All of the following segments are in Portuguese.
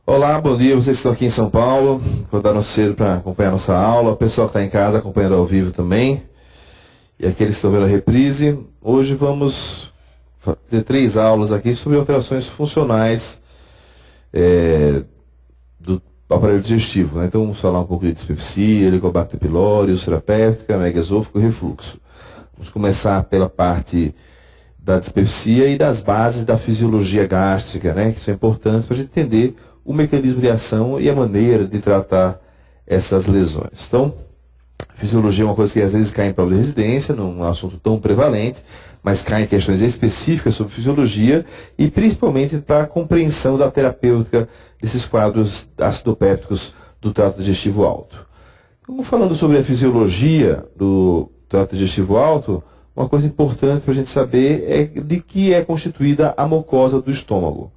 Olá, bom dia. Vocês que estão aqui em São Paulo, acordaram cedo para acompanhar nossa aula. O pessoal que está em casa acompanhando ao vivo também. E aqueles que estão vendo a reprise. Hoje vamos ter 3 aulas aqui sobre alterações funcionais do aparelho digestivo, né? Então vamos falar um pouco de dispepsia, Helicobacter pylori, úlcera péptica, megaesôfago e refluxo. Vamos começar pela parte da dispepsia e das bases da fisiologia gástrica, né? Que são importantes para a gente entender o mecanismo de ação e a maneira de tratar essas lesões. Então, fisiologia é uma coisa que às vezes cai em prova de residência, não é um assunto tão prevalente, mas cai em questões específicas sobre fisiologia e principalmente para a compreensão da terapêutica desses quadros acidopépticos do trato digestivo alto. Então, falando sobre a fisiologia do trato digestivo alto, uma coisa importante para a gente saber é de que é constituída a mucosa do estômago.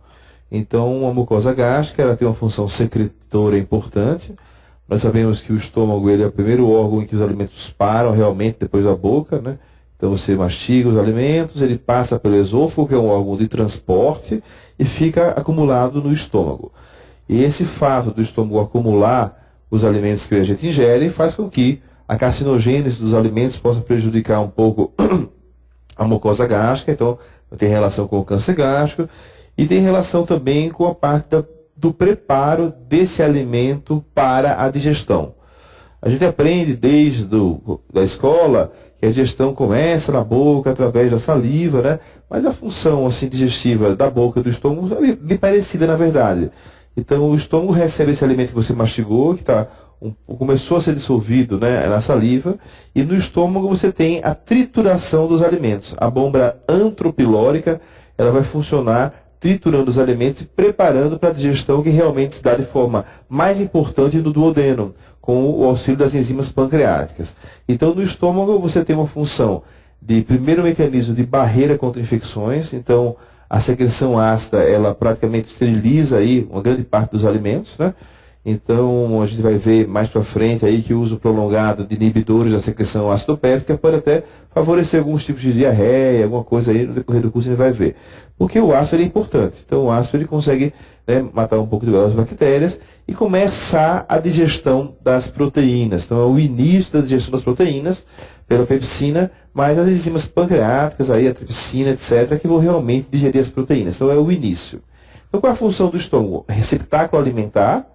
Então, a mucosa gástrica ela tem uma função secretora importante. Nós sabemos que o estômago ele é o primeiro órgão em que os alimentos param realmente depois da boca, né? Então, você mastiga os alimentos, ele passa pelo esôfago, que é um órgão de transporte, e fica acumulado no estômago. E esse fato do estômago acumular os alimentos que a gente ingere faz com que a carcinogênese dos alimentos possa prejudicar um pouco a mucosa gástrica, então tem relação com o câncer gástrico, e tem relação também com a parte do preparo desse alimento para a digestão. A gente aprende desde da escola que a digestão começa na boca, através da saliva, né? Mas a função assim, digestiva da boca e do estômago é bem parecida, na verdade. Então, o estômago recebe esse alimento que você mastigou, que começou a ser dissolvido, né, na saliva, e no estômago você tem a trituração dos alimentos. A bomba antropilórica ela vai funcionar triturando os alimentos e preparando para a digestão que realmente se dá de forma mais importante no duodeno, com o auxílio das enzimas pancreáticas. Então, no estômago você tem uma função de primeiro mecanismo de barreira contra infecções. Então, a secreção ácida, ela praticamente esteriliza aí uma grande parte dos alimentos, né? Então, a gente vai ver mais para frente aí que o uso prolongado de inibidores da secreção acidopéptica pode até favorecer alguns tipos de diarreia, alguma coisa aí no decorrer do curso a gente vai ver. Porque o ácido é importante. Então, o ácido ele consegue, né, matar um pouco das bactérias e começar a digestão das proteínas. Então, é o início da digestão das proteínas pela pepsina, mais as enzimas pancreáticas, aí, a tripsina, etc., que vão realmente digerir as proteínas. Então, é o início. Então, qual é a função do estômago? Receptáculo alimentar,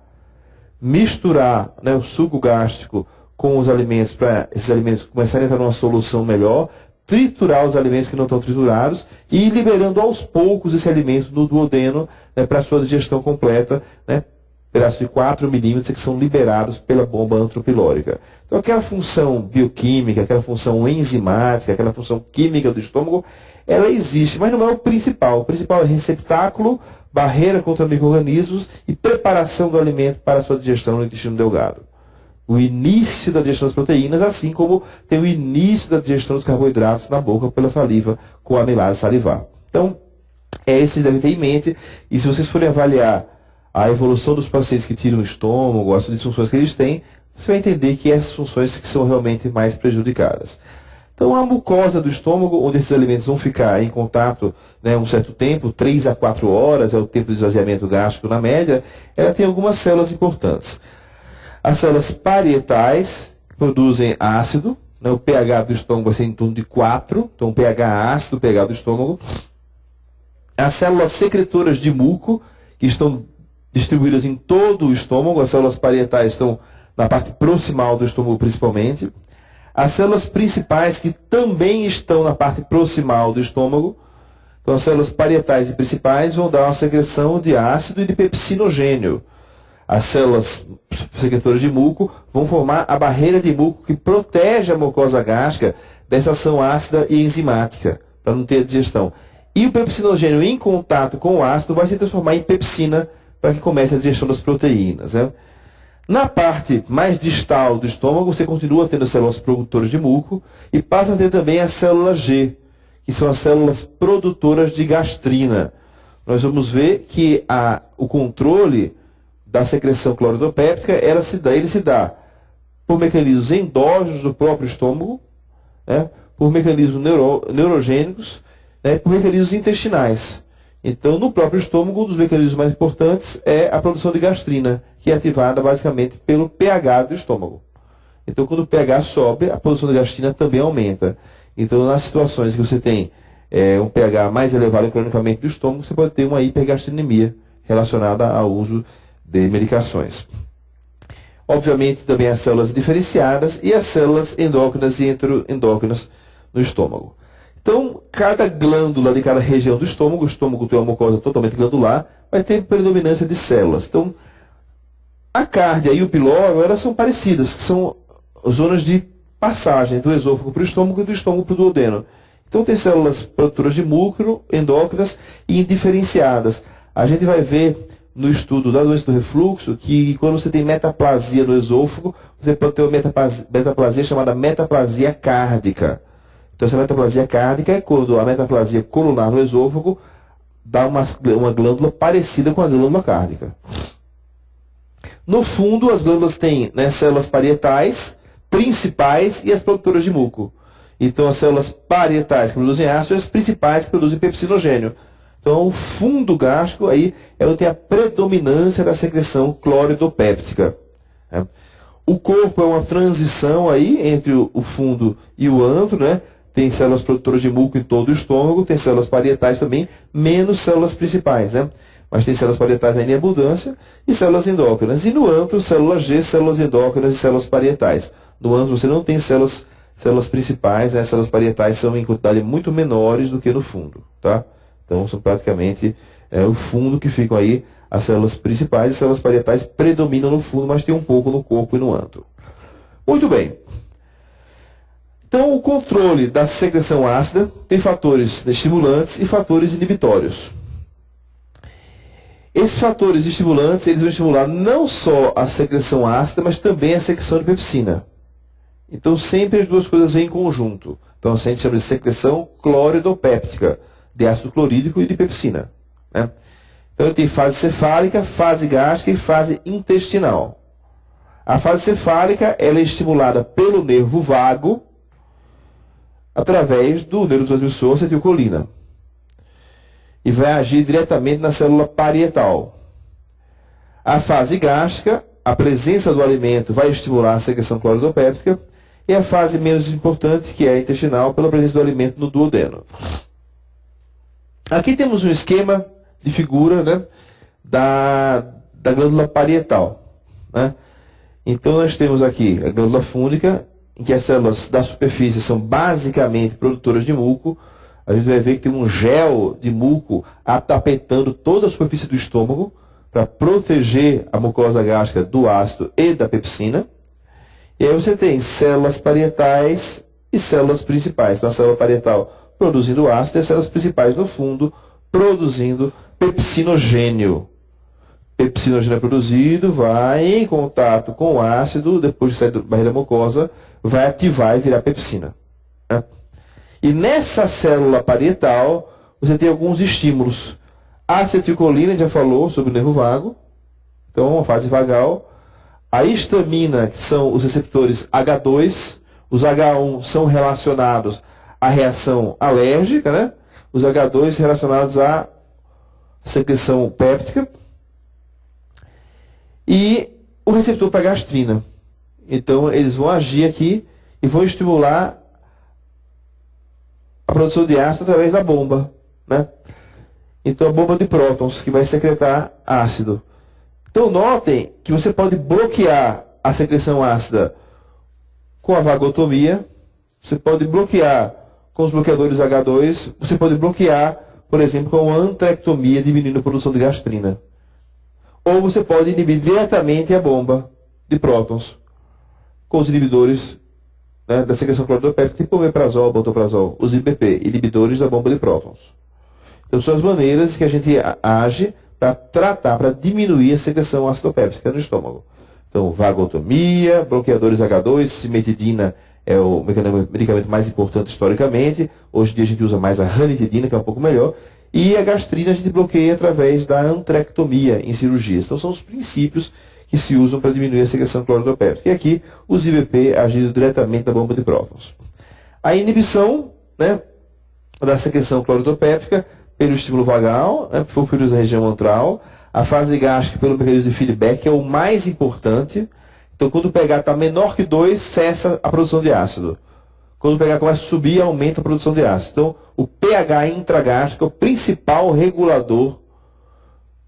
misturar, né, o suco gástrico com os alimentos para esses alimentos começarem a entrar numa solução melhor, triturar os alimentos que não estão triturados e ir liberando aos poucos esse alimento no duodeno, né, para a sua digestão completa, né, pedaços de 4 milímetros que são liberados pela bomba antropilórica. Então aquela função bioquímica, aquela função enzimática, aquela função química do estômago, ela existe, mas não é o principal. O principal é receptáculo, barreira contra micro-organismos e preparação do alimento para a sua digestão no intestino delgado. O início da digestão das proteínas, assim como tem o início da digestão dos carboidratos na boca pela saliva com a amilase salivar. Então, é isso que vocês devem ter em mente. E se vocês forem avaliar a evolução dos pacientes que tiram o estômago, as disfunções que eles têm, você vai entender que essas funções que são realmente mais prejudicadas. Então, a mucosa do estômago, onde esses alimentos vão ficar em contato, né, um certo tempo, 3 a 4 horas, é o tempo de esvaziamento gástrico na média, ela tem algumas células importantes. As células parietais produzem ácido, né, o pH do estômago vai ser em torno de 4, então o pH ácido, o pH do estômago. As células secretoras de muco, que estão distribuídas em todo o estômago, as células parietais estão na parte proximal do estômago principalmente. As células principais, que também estão na parte proximal do estômago, então as células parietais e principais vão dar uma secreção de ácido e de pepsinogênio. As células secretoras de muco vão formar a barreira de muco que protege a mucosa gástrica dessa ação ácida e enzimática, para não ter digestão. E o pepsinogênio em contato com o ácido vai se transformar em pepsina para que comece a digestão das proteínas, né? Na parte mais distal do estômago, você continua tendo as células produtoras de muco e passa a ter também as células G, que são as células produtoras de gastrina. Nós vamos ver que o controle da secreção cloridopéptica, ele se dá por mecanismos endógenos do próprio estômago, né, por mecanismos neurogênicos, né, por mecanismos intestinais. Então, no próprio estômago, um dos mecanismos mais importantes é a produção de gastrina, que é ativada basicamente pelo pH do estômago. Então, quando o pH sobe, a produção de gastrina também aumenta. Então, nas situações que você tem um pH mais elevado cronicamente do estômago, você pode ter uma hipergastrinemia relacionada ao uso de medicações. Obviamente, também as células diferenciadas e as células endócrinas e enteroendócrinas no estômago. Então, cada glândula de cada região do estômago, o estômago tem uma mucosa totalmente glandular, vai ter predominância de células. Então, a cárdia e o pilório, elas são parecidas, que são zonas de passagem do esôfago para o estômago e do estômago para o duodeno. Então, tem células produtoras de muco, endócrinas e indiferenciadas. A gente vai ver no estudo da doença do refluxo que quando você tem metaplasia no esôfago, você pode ter uma metaplasia chamada metaplasia cárdica. Então, essa metaplasia cárdica é quando a metaplasia colunar no esôfago dá uma glândula parecida com a glândula cárdica. No fundo, as glândulas têm células parietais, principais e as produtoras de muco. Então, as células parietais que produzem ácido e as principais que produzem pepsinogênio. Então, o fundo gástrico aí é onde tem a predominância da secreção cloridopéptica. O corpo é uma transição aí entre o fundo e o antro, né? Tem células produtoras de muco em todo o estômago, tem células parietais também, menos células principais, né? Mas tem células parietais ainda em abundância e células endócrinas. E no antro, célula G, células endócrinas e células parietais. No antro você não tem células principais, né? Células parietais são em quantidade muito menores do que no fundo, tá? Então são praticamente o fundo que ficam aí as células principais, as células parietais predominam no fundo, mas tem um pouco no corpo e no antro. Muito bem. Então, o controle da secreção ácida tem fatores estimulantes e fatores inibitórios. Esses fatores estimulantes, eles vão estimular não só a secreção ácida, mas também a secreção de pepsina. Então, sempre as duas coisas vêm em conjunto. Então, a gente chama de secreção cloridopéptica, de ácido clorídrico e de pepsina, né? Então, tem fase cefálica, fase gástrica e fase intestinal. A fase cefálica ela é estimulada pelo nervo vago, através do neurotransmissor acetilcolina. E vai agir diretamente na célula parietal. A fase gástrica, a presença do alimento vai estimular a secreção cloridopéptica. E a fase menos importante, que é a intestinal, pela presença do alimento no duodeno. Aqui temos um esquema de figura, né, da glândula parietal, né? Então, nós temos aqui a glândula fúndica, em que as células da superfície são basicamente produtoras de muco. A gente vai ver que tem um gel de muco atapetando toda a superfície do estômago para proteger a mucosa gástrica do ácido e da pepsina. E aí você tem células parietais e células principais. Então, a célula parietal produzindo ácido e as células principais no fundo produzindo pepsinogênio. Pepsinogênio é produzido, vai em contato com o ácido, depois de sair da barreira mucosa, vai ativar e virar pepsina, né? E nessa célula parietal, você tem alguns estímulos. A acetilcolina, a gente já falou sobre o nervo vago, então a fase vagal. A histamina, que são os receptores H2, os H1 são relacionados à reação alérgica, né? Os H2 relacionados à secreção péptica. E o receptor para gastrina. Então, eles vão agir aqui e vão estimular a produção de ácido através da bomba, né? Então, a bomba de prótons, que vai secretar ácido. Então, notem que você pode bloquear a secreção ácida com a vagotomia, você pode bloquear com os bloqueadores H2, você pode bloquear, por exemplo, com a antrectomia, diminuindo a produção de gastrina. Ou você pode inibir diretamente a bomba de prótons com os inibidores, né, da secreção cloridopéptica, tipo omeprazol, bantoprazol, os IBP, inibidores da bomba de prótons. Então, são as maneiras que a gente age para tratar, para diminuir a secreção acidopéptica no estômago. Então, vagotomia, bloqueadores H2, cimetidina é o medicamento mais importante historicamente. Hoje em dia a gente usa mais a ranitidina, que é um pouco melhor. E a gastrina a gente bloqueia através da antrectomia em cirurgias. Então, são os princípios que se usam para diminuir a secreção cloridopéptica. E aqui, os IBP agindo diretamente na bomba de prótons. A inibição, né, da secreção cloridopéptica pelo estímulo vagal, né, por pelos da região antral. A fase gástrica pelo mecanismo de feedback, que é o mais importante. Então, quando o pH está menor que 2, cessa a produção de ácido. Quando o pH começa a subir, aumenta a produção de ácido. Então, o pH intragástrico é o principal regulador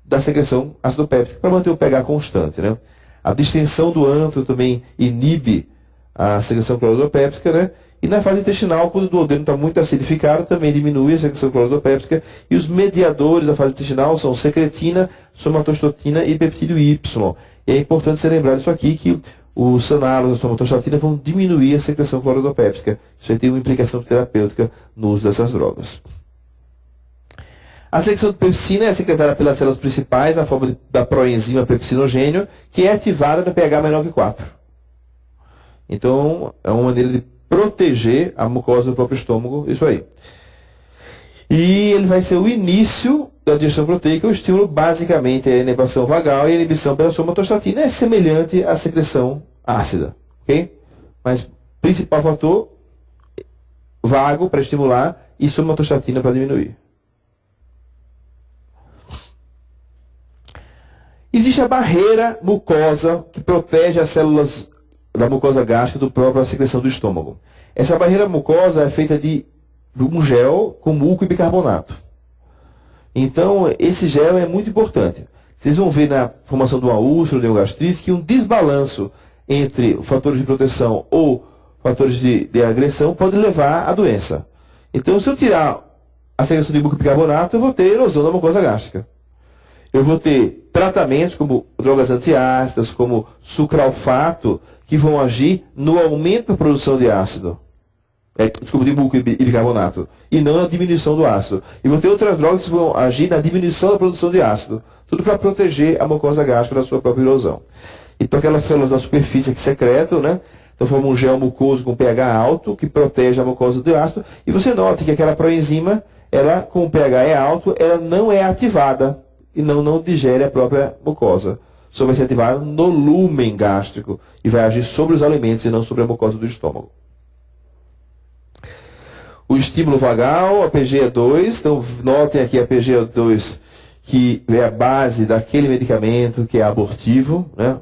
da secreção ácido péptica para manter o pH constante, né? A distensão do antro também inibe a secreção clorodopéptica, né? E na fase intestinal, quando o duodeno está muito acidificado, também diminui a secreção clorodopéptica. E os mediadores da fase intestinal são secretina, somatostatina e peptídeo Y. E é importante você lembrar disso aqui, que os análogos da somatostatina vão diminuir a secreção clorodopéptica. Isso aí tem uma implicação terapêutica no uso dessas drogas. A secreção de pepsina é secretada pelas células principais na forma da proenzima pepsinogênio, que é ativada no pH menor que 4. Então, é uma maneira de proteger a mucosa do próprio estômago, isso aí. E ele vai ser o início da digestão proteica. O estímulo basicamente é a inervação vagal e a inibição pela somatostatina é semelhante à secreção ácida, ok? Mas principal fator vago para estimular e somatostatina para diminuir. Existe a barreira mucosa que protege as células da mucosa gástrica do próprio secreção do estômago. Essa barreira mucosa é feita de um gel com muco e bicarbonato. Então, esse gel é muito importante. Vocês vão ver na formação de uma úlcera ou de uma gastrite que um desbalanço entre fatores de proteção ou fatores de agressão pode levar à doença. Então, se eu tirar a secreção de muco e bicarbonato, eu vou ter erosão da mucosa gástrica. Eu vou ter tratamentos como drogas antiácidas, como sucralfato, que vão agir no aumento da produção de ácido. De muco e bicarbonato. E não na diminuição do ácido. E vou ter outras drogas que vão agir na diminuição da produção de ácido. Tudo para proteger a mucosa gástrica da sua própria erosão. Então aquelas células da superfície que secretam, né? Então formam um gel mucoso com pH alto, que protege a mucosa do ácido. E você nota que aquela proenzima, ela com o pH é alto, ela não é ativada. E não digere a própria mucosa. Só vai ser ativada no lúmen gástrico e vai agir sobre os alimentos e não sobre a mucosa do estômago. O estímulo vagal, a PGE2, então notem aqui a PGE2, que é a base daquele medicamento que é abortivo, né?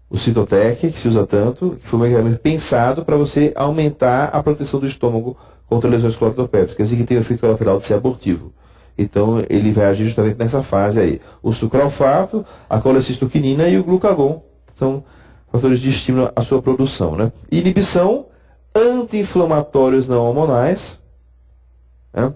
O Cytotec, que se usa tanto, que foi um medicamento pensado para você aumentar a proteção do estômago contra lesões clorodopépticas e que tem o efeito colateral de ser abortivo. Então, ele vai agir justamente nessa fase aí. O sucralfato, a colecistoquinina e o glucagon são fatores de estímulo à sua produção, né? Inibição, anti-inflamatórios não hormonais, né?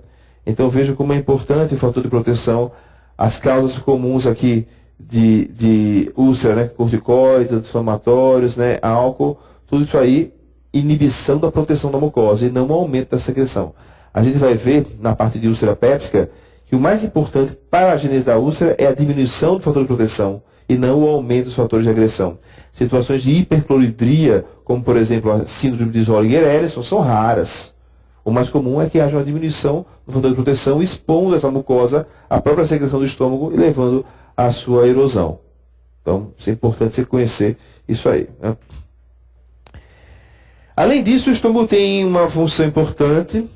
Então, veja como é importante o fator de proteção. As causas comuns aqui de úlcera, né? Corticoides, anti-inflamatórios, né? Álcool, tudo isso aí, inibição da proteção da mucosa e não aumento da secreção. A gente vai ver na parte de úlcera péptica que o mais importante para a gênese da úlcera é a diminuição do fator de proteção e não o aumento dos fatores de agressão. Situações de hipercloridria, como por exemplo a síndrome de Zollinger-Ellison, são raras. O mais comum é que haja uma diminuição do fator de proteção, expondo essa mucosa à própria secreção do estômago e levando à sua erosão. Então, é importante você conhecer isso aí, né? Além disso, o estômago tem uma função importante.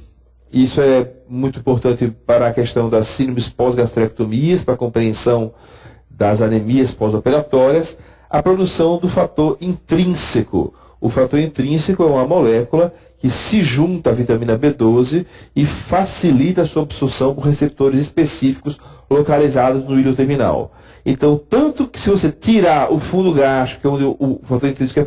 Isso é muito importante para a questão das síndromes pós-gastrectomias, para a compreensão das anemias pós-operatórias, a produção do fator intrínseco. O fator intrínseco é uma molécula que se junta à vitamina B12 e facilita a sua absorção por receptores específicos localizados no íleo terminal. Então, tanto que se você tirar o fundo gástrico, que é onde o fator intrínseco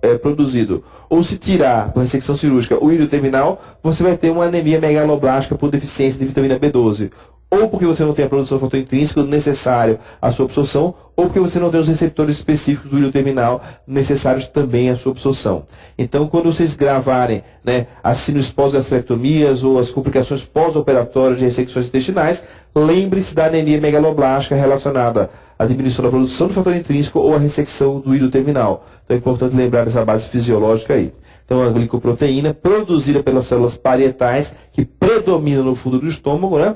é produzido, ou se tirar por ressecção cirúrgica o íleo terminal, você vai ter uma anemia megaloblástica por deficiência de vitamina B12. Ou porque você não tem a produção do fator intrínseco necessário à sua absorção, ou porque você não tem os receptores específicos do íleo terminal necessários também à sua absorção. Então, quando vocês gravarem, né, as síndromes pós-gastrectomias ou as complicações pós-operatórias de ressecções intestinais, lembre-se da anemia megaloblástica relacionada à diminuição da produção do fator intrínseco ou à ressecção do íleo terminal. Então, é importante lembrar dessa base fisiológica aí. Então, a glicoproteína produzida pelas células parietais que predominam no fundo do estômago, né?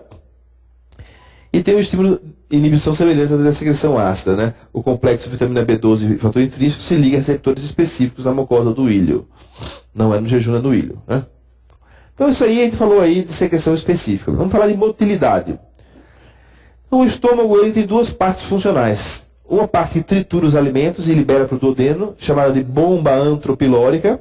E tem o estímulo inibição semelhante da secreção ácida, né? O complexo vitamina B12 e fator intrínseco se liga a receptores específicos na mucosa do íleo. Não é no jejum, é no íleo, né? Então isso aí a gente falou aí de secreção específica. Vamos falar de motilidade. O estômago ele tem duas partes funcionais. Uma parte que tritura os alimentos e libera para o duodeno, chamada de bomba antropilórica.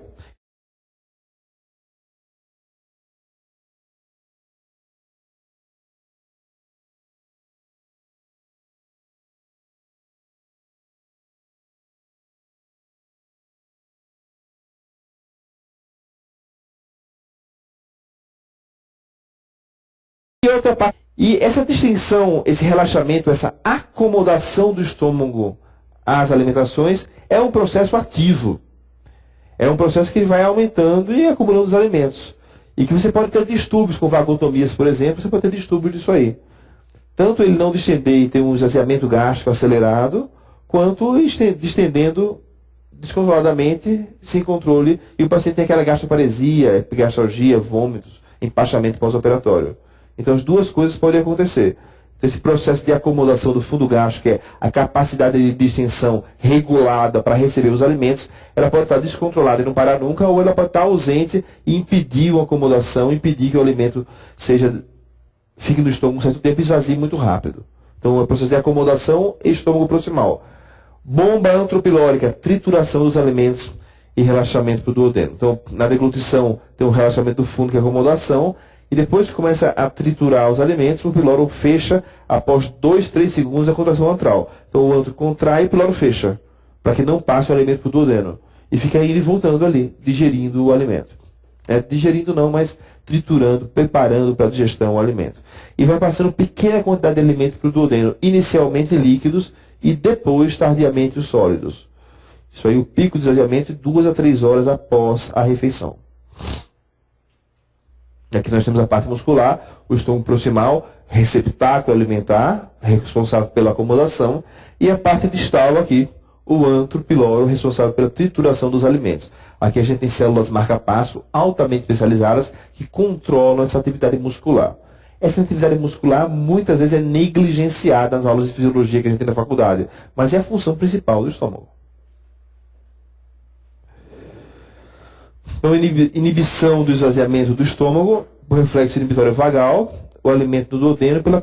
E outra parte. E essa distinção, esse relaxamento, essa acomodação do estômago às alimentações é um processo ativo. É um processo que ele vai aumentando e acumulando os alimentos. E que você pode ter distúrbios com vagotomias, por exemplo, você pode ter distúrbios disso aí. Tanto ele não distender e ter um esvaziamento gástrico acelerado, quanto distendendo descontroladamente, sem controle, e o paciente tem aquela gastroparesia, epigastralgia, vômitos, empachamento pós-operatório. Então as duas coisas podem acontecer. Então, esse processo de acomodação do fundo gástrico, que é a capacidade de distensão regulada para receber os alimentos, ela pode estar descontrolada e não parar nunca, ou ela pode estar ausente e impedir uma acomodação, impedir que o alimento fique no estômago um certo tempo e esvazie muito rápido. Então é o processo de acomodação e estômago proximal. Bomba antropilórica, trituração dos alimentos e relaxamento para o duodeno. Então, na deglutição tem um relaxamento do fundo, que é acomodação, e depois que começa a triturar os alimentos, o piloro fecha após 2, 3 segundos da contração antral. Então o antro contrai e o piloro fecha, para que não passe o alimento para o duodeno. E fica indo e voltando ali, digerindo o alimento. Digerindo não, mas triturando, preparando para a digestão o alimento. E vai passando pequena quantidade de alimento para o duodeno, inicialmente líquidos e depois tardiamente os sólidos. Isso aí, o pico de esvaziamento 2 a 3 horas após a refeição. Aqui nós temos a parte muscular, o estômago proximal, receptáculo alimentar, responsável pela acomodação, e a parte distal aqui, o antro piloro, responsável pela trituração dos alimentos. Aqui a gente tem células marca-passo altamente especializadas que controlam essa atividade muscular. Essa atividade muscular muitas vezes é negligenciada nas aulas de fisiologia que a gente tem na faculdade, mas é a função principal do estômago. Então, inibição do esvaziamento do estômago, por reflexo inibitório vagal, o alimento do duodeno pela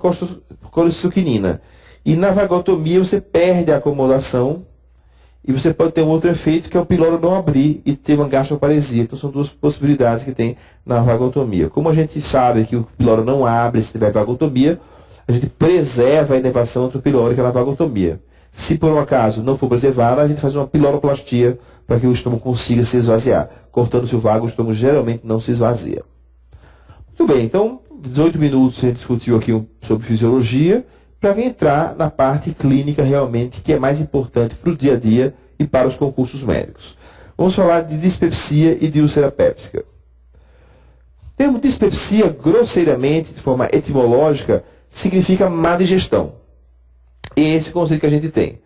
colecistoquinina. E na vagotomia você perde a acomodação e você pode ter um outro efeito, que é o piloro não abrir e ter uma gastroparesia. Então são duas possibilidades que tem na vagotomia. Como a gente sabe que o piloro não abre se tiver vagotomia, a gente preserva a inervação antropilórica na vagotomia. Se por um acaso não for preservada, a gente faz uma piloroplastia para que o estômago consiga se esvaziar. Cortando-se o vago, o estômago geralmente não se esvazia. Muito bem, então 18 minutos a gente discutiu aqui sobre fisiologia, para entrar na parte clínica realmente, que é mais importante para o dia a dia e para os concursos médicos. Vamos falar de dispepsia e de úlcera péptica. O termo dispepsia, grosseiramente, de forma etimológica, significa má digestão. Esse é o conceito que a gente tem.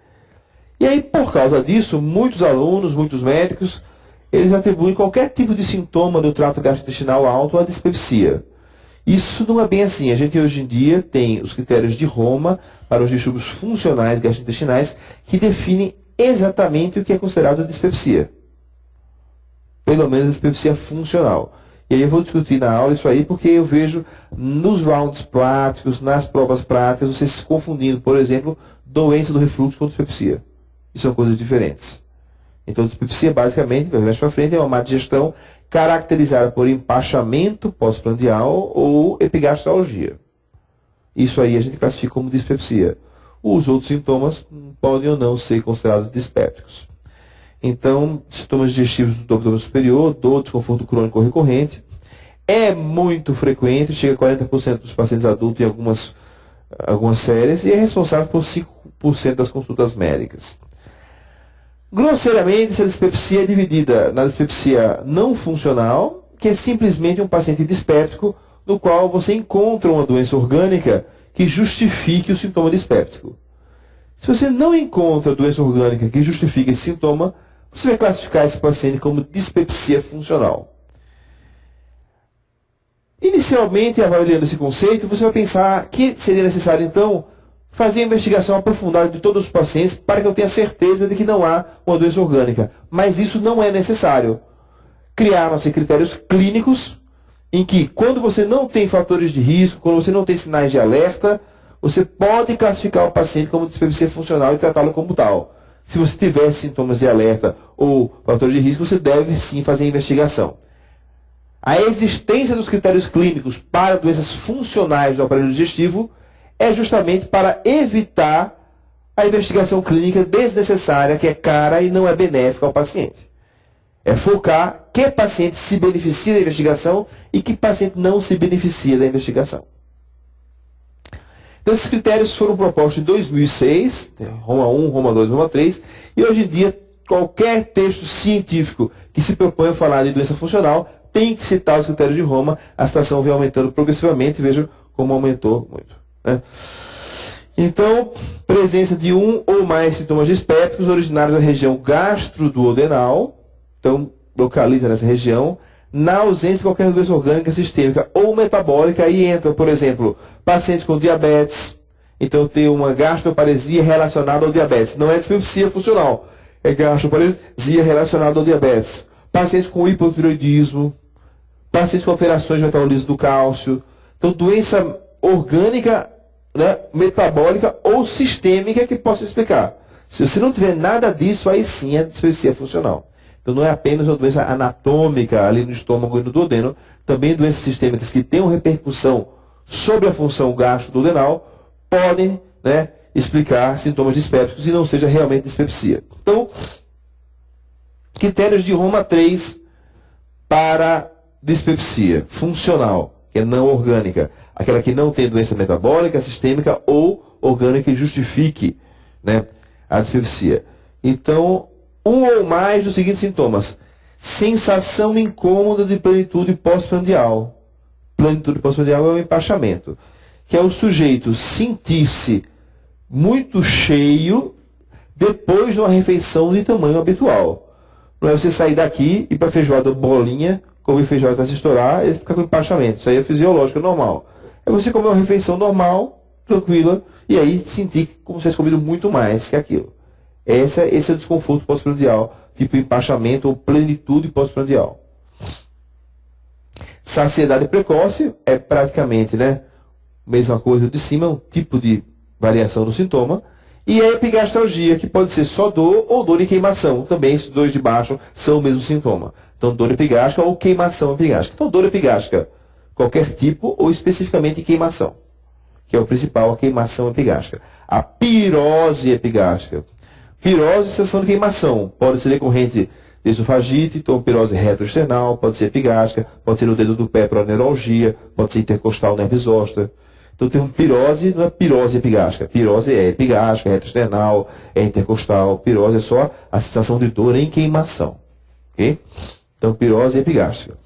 E aí, por causa disso, muitos alunos, muitos médicos, eles atribuem qualquer tipo de sintoma do trato gastrointestinal alto à dispepsia. Isso não é bem assim. A gente hoje em dia tem os critérios de Roma para os distúrbios funcionais gastrointestinais que definem exatamente o que é considerado dispepsia. Pelo menos dispepsia funcional. E aí eu vou discutir na aula isso aí porque eu vejo nos rounds práticos, nas provas práticas, vocês se confundindo, por exemplo, doença do refluxo com dispepsia. E são coisas diferentes. Então, dispepsia, basicamente, mais para frente, é uma má digestão caracterizada por empachamento pós-prandial ou epigastralgia. Isso aí a gente classifica como dispepsia. Os outros sintomas podem ou não ser considerados dispépticos. Então, sintomas digestivos do abdômen superior, dor, desconforto crônico recorrente, é muito frequente, chega a 40% dos pacientes adultos em algumas séries, e é responsável por 5% das consultas médicas. Grosseiramente, essa dispepsia é dividida na dispepsia não funcional, que é simplesmente um paciente dispéptico, no qual você encontra uma doença orgânica que justifique o sintoma dispéptico. Se você não encontra doença orgânica que justifique esse sintoma, você vai classificar esse paciente como dispepsia funcional. Inicialmente, avaliando esse conceito, você vai pensar que seria necessário, então, fazer a investigação aprofundada de todos os pacientes para que eu tenha certeza de que não há uma doença orgânica. Mas isso não é necessário. Criaram-se critérios clínicos em que, quando você não tem fatores de risco, quando você não tem sinais de alerta, você pode classificar o paciente como dispepsia funcional e tratá-lo como tal. Se você tiver sintomas de alerta ou fatores de risco, você deve sim fazer a investigação. A existência dos critérios clínicos para doenças funcionais do aparelho digestivo é justamente para evitar a investigação clínica desnecessária, que é cara e não é benéfica ao paciente. É focar que paciente se beneficia da investigação e que paciente não se beneficia da investigação. Então, esses critérios foram propostos em 2006, Roma 1, Roma 2, Roma 3, e hoje em dia, qualquer texto científico que se propõe a falar de doença funcional tem que citar os critérios de Roma. A citação vem aumentando progressivamente, vejam como aumentou muito, né? Então, presença de um ou mais sintomas dispépticos originários da região gastroduodenal, então localiza nessa região, na ausência de qualquer doença orgânica, sistêmica ou metabólica. Aí entra, por exemplo, pacientes com diabetes. Então tem uma gastroparesia relacionada ao diabetes. Não é dispepsia funcional, é gastroparesia relacionada ao diabetes. Pacientes com hipotireoidismo, pacientes com alterações de metabolismo do cálcio. Então, doença orgânica, né, metabólica ou sistêmica que possa explicar. Se você não tiver nada disso, aí sim é dispepsia funcional. Então não é apenas uma doença anatômica ali no estômago e no duodeno, também doenças sistêmicas que tenham repercussão sobre a função gastroduodenal podem, né, explicar sintomas dispépticos e não seja realmente dispepsia. Então, critérios de Roma 3 para dispepsia funcional, que é não orgânica, aquela que não tem doença metabólica, sistêmica ou orgânica que justifique, né, a dispepsia. Então, um ou mais dos seguintes sintomas: sensação incômoda de plenitude pós-prandial. Plenitude pós-prandial é o empachamento, que é o sujeito sentir-se muito cheio depois de uma refeição de tamanho habitual. Não é você sair daqui e ir para a feijoada bolinha, comer feijoada vai se estourar e ficar com empachamento. Isso aí é fisiológico, é normal. É você comer uma refeição normal, tranquila, e aí sentir como se tivesse comido muito mais que aquilo. Esse é o desconforto pós-prandial, tipo empachamento ou plenitude pós-prandial. Saciedade precoce é praticamente, né, mesma coisa de cima, um tipo de variação do sintoma. E a epigastralgia, que pode ser só dor ou dor e queimação. Também esses dois de baixo são o mesmo sintoma. Então, dor epigástrica ou queimação epigástrica. Então, dor epigástrica, qualquer tipo ou especificamente queimação, que é o principal, a queimação epigástrica. A pirose epigástrica. Pirose, sensação de queimação, pode ser decorrente de esofagite, então pirose retroesternal, pode ser epigástrica, pode ser no dedo do pé para neuralgia, pode ser intercostal nervos óssea. Então tem um pirose, não é pirose epigástrica. Pirose é epigástrica, é retroesternal, é intercostal. Pirose é só a sensação de dor em queimação. Ok? Então pirose epigástrica.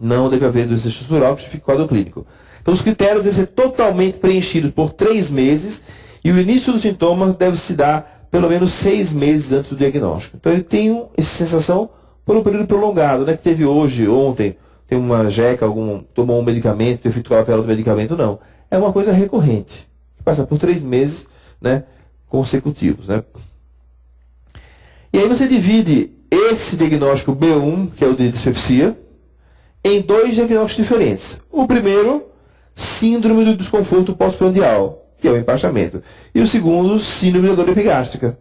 Não deve haver doença estrutural que justifique o quadro clínico. Então os critérios devem ser totalmente preenchidos por 3 meses e o início dos sintomas deve se dar pelo menos 6 meses antes do diagnóstico. Então ele tem essa sensação por um período prolongado, não é que teve hoje, ontem, tem uma jeca, tomou um medicamento, tem efeito colateral do medicamento, não. É uma coisa recorrente, que passa por 3 meses, né, consecutivos, né. E aí você divide esse diagnóstico B1, que é o de dispepsia, em 2 diagnósticos diferentes. O primeiro, síndrome do desconforto pós-prandial, que é o empachamento. E o segundo, síndrome da dor epigástrica.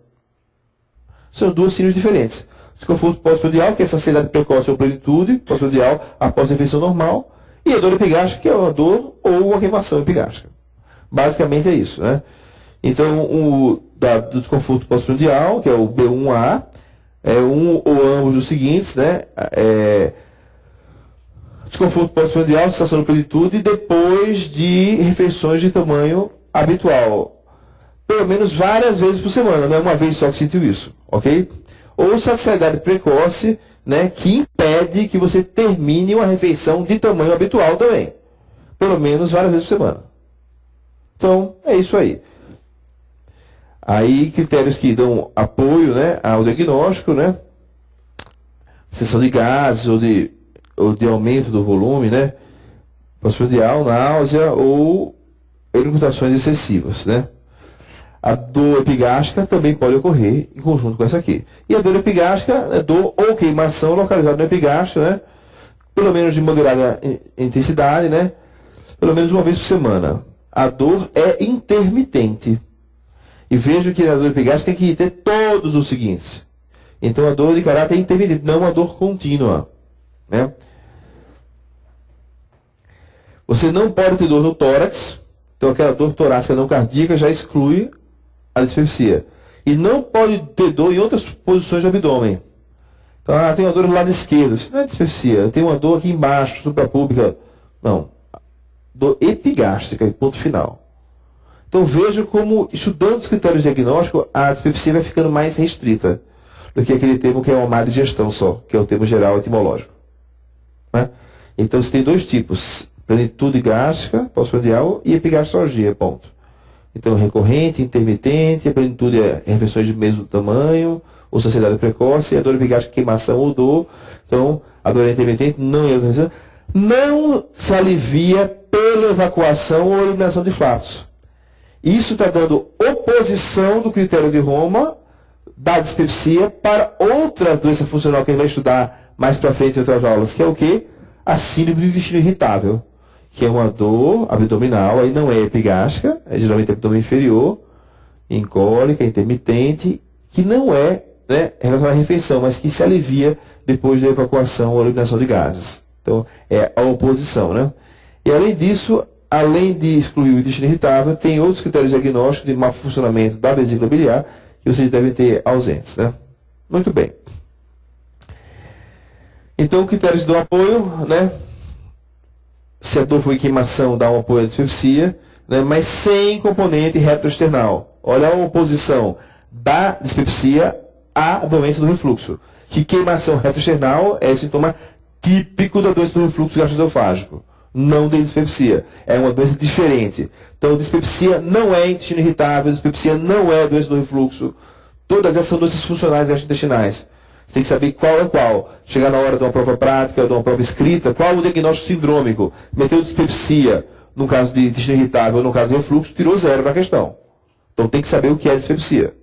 São 2 síndromes diferentes. Desconforto pós-prandial, que é saciedade precoce ou plenitude pós-prandial após a refeição normal. E a dor epigástrica, que é uma dor ou uma queimação epigástrica. Basicamente é isso, né? Então, do desconforto pós-prandial, que é o B1A, é um ou ambos dos seguintes, né? Desconforto pós-prandial, sensação de plenitude, depois de refeições de tamanho habitual. Pelo menos várias vezes por semana, não é uma vez só que sentiu isso, ok? Ou saciedade precoce, né, que impede que você termine uma refeição de tamanho habitual também. Pelo menos várias vezes por semana. Então, é isso aí. Aí, critérios que dão apoio, né, ao diagnóstico, né? Sensação de gases ou de aumento do volume, né? Pós-prandial, náusea ou eructações excessivas, né? A dor epigástrica também pode ocorrer em conjunto com essa aqui. E a dor epigástrica é dor ou queimação localizada no epigástrio, né? pelo menos de moderada intensidade, né? Pelo menos uma vez por semana. A dor é intermitente. E vejo que a dor epigástica tem que ter todos os seguintes. Então a dor de caráter é intermitente, não uma dor contínua, né? Você não pode ter dor no tórax, então aquela dor torácica não cardíaca já exclui a dispepsia. E não pode ter dor em outras posições do abdômen. Então, tem uma dor do lado esquerdo, isso não é dispepsia. Eu tenho uma dor aqui embaixo, suprapúbica. Não. Dor epigástrica, ponto final. Então vejo como, estudando os critérios diagnósticos, a dispepsia vai ficando mais restrita do que aquele termo que é uma má digestão só, que é o termo geral etimológico. Né? Então você tem dois tipos, plenitude gástrica, pós-prandial, e epigastralgia, ponto. Então recorrente, intermitente, a plenitude é refeições de mesmo tamanho, ou saciedade precoce, e a dor epigástrica, queimação ou dor. Então, a dor intermitente não se alivia pela evacuação ou eliminação de flatos. Isso está dando oposição do critério de Roma da dispepsia para outra doença funcional que a gente vai estudar mais para frente em outras aulas, que é o quê? A síndrome do intestino irritável, que é uma dor abdominal, aí não é epigástrica, é geralmente abdômen inferior, incólica, intermitente, que não é, né, relacionada à refeição, mas que se alivia depois da evacuação ou eliminação de gases. Então, é a oposição, né? E além disso, além de excluir o intestino irritável, tem outros critérios diagnósticos de mau funcionamento da vesícula biliar que vocês devem ter ausentes, né? Muito bem. Então, critérios do apoio, né? Se a dor foi queimação, dá um apoio à dispepsia, né? Mas sem componente retroexternal. Olha a oposição da dispepsia à doença do refluxo. Que queimação retroexternal é sintoma típico da doença do refluxo gastroesofágico, não da dispepsia. É uma doença diferente. Então, dispepsia não é intestino irritável, dispepsia não é doença do refluxo. Todas essas são doenças funcionais gastrointestinais. Você tem que saber qual é qual. Chegar na hora de uma prova prática, de uma prova escrita, qual o diagnóstico sindrômico. Meteu dispepsia, no caso de intestino irritável, no caso de refluxo, tirou 0 na questão. Então, tem que saber o que é dispepsia.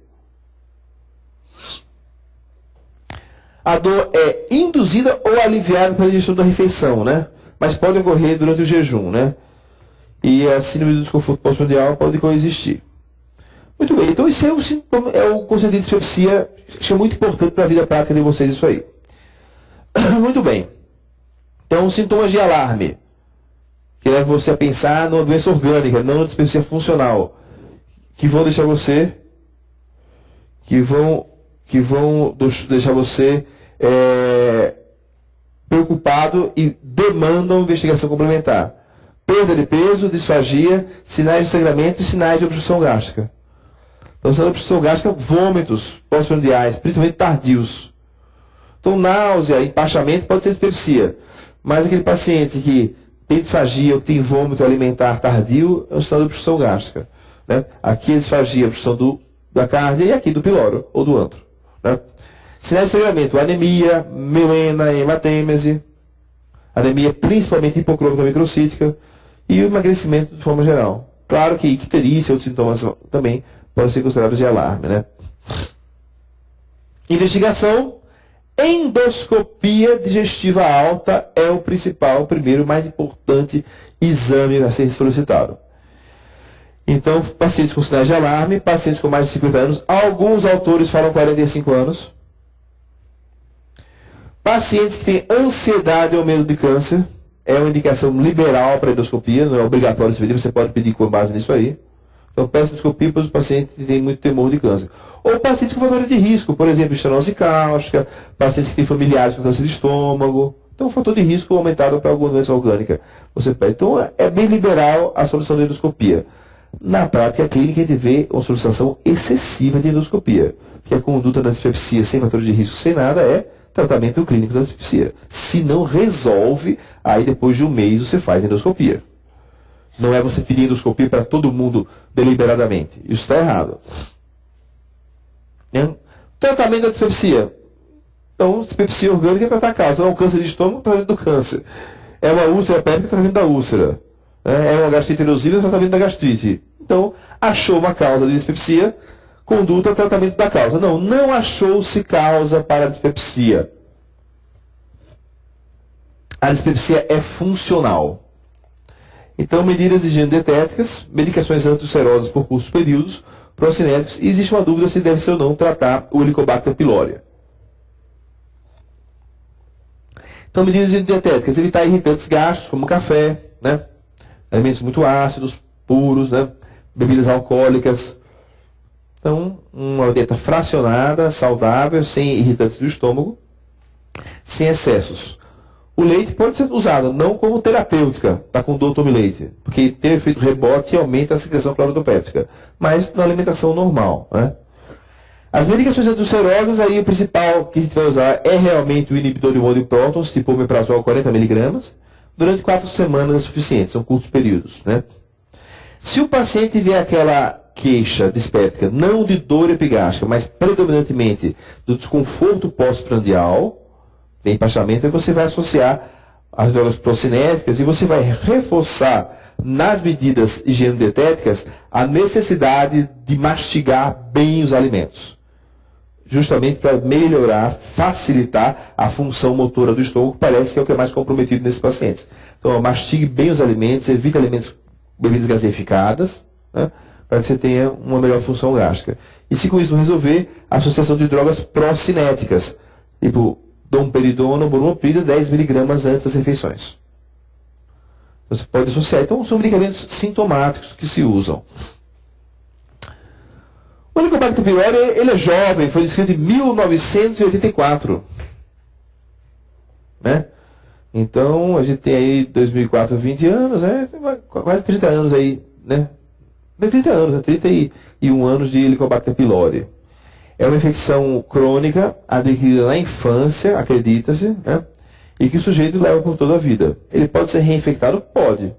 A dor é induzida ou aliviada pela digestão da refeição, né? Mas pode ocorrer durante o jejum, né? E a síndrome do desconforto pós-prandial pode coexistir. Muito bem, então esse é o conceito de dispepsia, acho que é muito importante para a vida prática de vocês isso aí. Muito bem. Então, sintomas de alarme, que leva você a pensar numa doença orgânica, não na dispepsia funcional, que vão deixar você, deixar você preocupado e demandam investigação complementar. Perda de peso, disfagia, sinais de sangramento e sinais de obstrução gástrica. Então, sinais de obstrução gástrica, vômitos pós-prandiais, principalmente tardios. Então, náusea, empachamento pode ser dispepsia. Mas aquele paciente que tem disfagia ou tem vômito alimentar tardio, é um sinal de obstrução gástrica. Né? Aqui a disfagia, a obstrução da cárdia e aqui do pilório ou do antro. Né? Sinais de sangramento, anemia, melena, hematêmese, anemia principalmente hipocrômica microcítica e o emagrecimento de forma geral. Claro que icterícia e outros sintomas também podem ser considerados de alarme, né? Investigação, endoscopia digestiva alta é o principal, o primeiro, mais importante exame a ser solicitado. Então, pacientes com sinais de alarme, pacientes com mais de 50 anos, alguns autores falam 45 anos. Pacientes que têm ansiedade ou medo de câncer, é uma indicação liberal para endoscopia, não é obrigatório se pedir, você pode pedir com base nisso aí. Então, peço endoscopia para os pacientes que têm muito temor de câncer. Ou pacientes com fatores de risco, por exemplo, estenose cáustica, pacientes que têm familiares com câncer de estômago. Então, um fator de risco aumentado para alguma doença orgânica. Você pede. Então, é bem liberal a solução da endoscopia. Na prática clínica, a gente vê uma solicitação excessiva de endoscopia, porque a conduta da dispepsia sem fatores de risco, sem nada, é tratamento clínico da dispepsia. Se não resolve, aí depois de um mês você faz endoscopia. Não é você pedir endoscopia para todo mundo deliberadamente. Isso está errado. Tratamento da dispepsia. Então, dispepsia orgânica é tratar a causa. Não é um câncer de estômago, tratamento do câncer. É uma úlcera pélvica, tratamento da úlcera. É uma gastrite erosiva, tratamento da gastrite. Então, achou uma causa de dispepsia, conduta, tratamento da causa. Não achou-se causa para a dispepsia. a dispepsia é funcional. Então, medidas de higiene dietéticas, medicações anti-ulcerosas por curtos períodos, procinéticos, e existe uma dúvida se deve ser ou não tratar o Helicobacter pylori. Então, medidas de higiene dietéticas, evitar irritantes gástricos, como café, né? Alimentos muito ácidos, puros, né? Bebidas alcoólicas. Então, uma dieta fracionada, saudável, sem irritantes do estômago, sem excessos. O leite pode ser usado não como terapêutica, tá com dor, tome leite, porque tem efeito rebote e aumenta a secreção clorodopéptica, mas na alimentação normal, né? As medicações anti-ulcerosas, aí o principal que a gente vai usar é realmente o inibidor de de prótons, tipo omeprazol 40 mg, durante 4 semanas é suficiente, são curtos períodos, né? Se o paciente tiver aquela queixa dispéptica, não de dor epigástrica, mas predominantemente do desconforto pós-prandial, tem empachamento, aí você vai associar as drogas procinéticas e você vai reforçar nas medidas higienodietéticas a necessidade de mastigar bem os alimentos. Justamente para melhorar, facilitar a função motora do estômago, que parece que é o que é mais comprometido nesses pacientes. Então, mastigue bem os alimentos, evite alimentos, bebidas gaseificadas, né, para que você tenha uma melhor função gástrica. E se com isso não resolver, a associação de drogas procinéticas, tipo domperidona, bromoprida, 10 mg antes das refeições. Então, você pode associar. Então, são medicamentos sintomáticos que se usam. O Helicobacter pylori, ele é jovem, foi descrito em 1984. Né? Então, a gente tem aí 2004, 20 anos, né? Quase 30 anos aí, né? 30 anos, 31 anos de Helicobacter pylori. É uma infecção crônica, adquirida na infância, acredita-se, né? E que o sujeito leva por toda a vida. Ele pode ser reinfectado? Pode.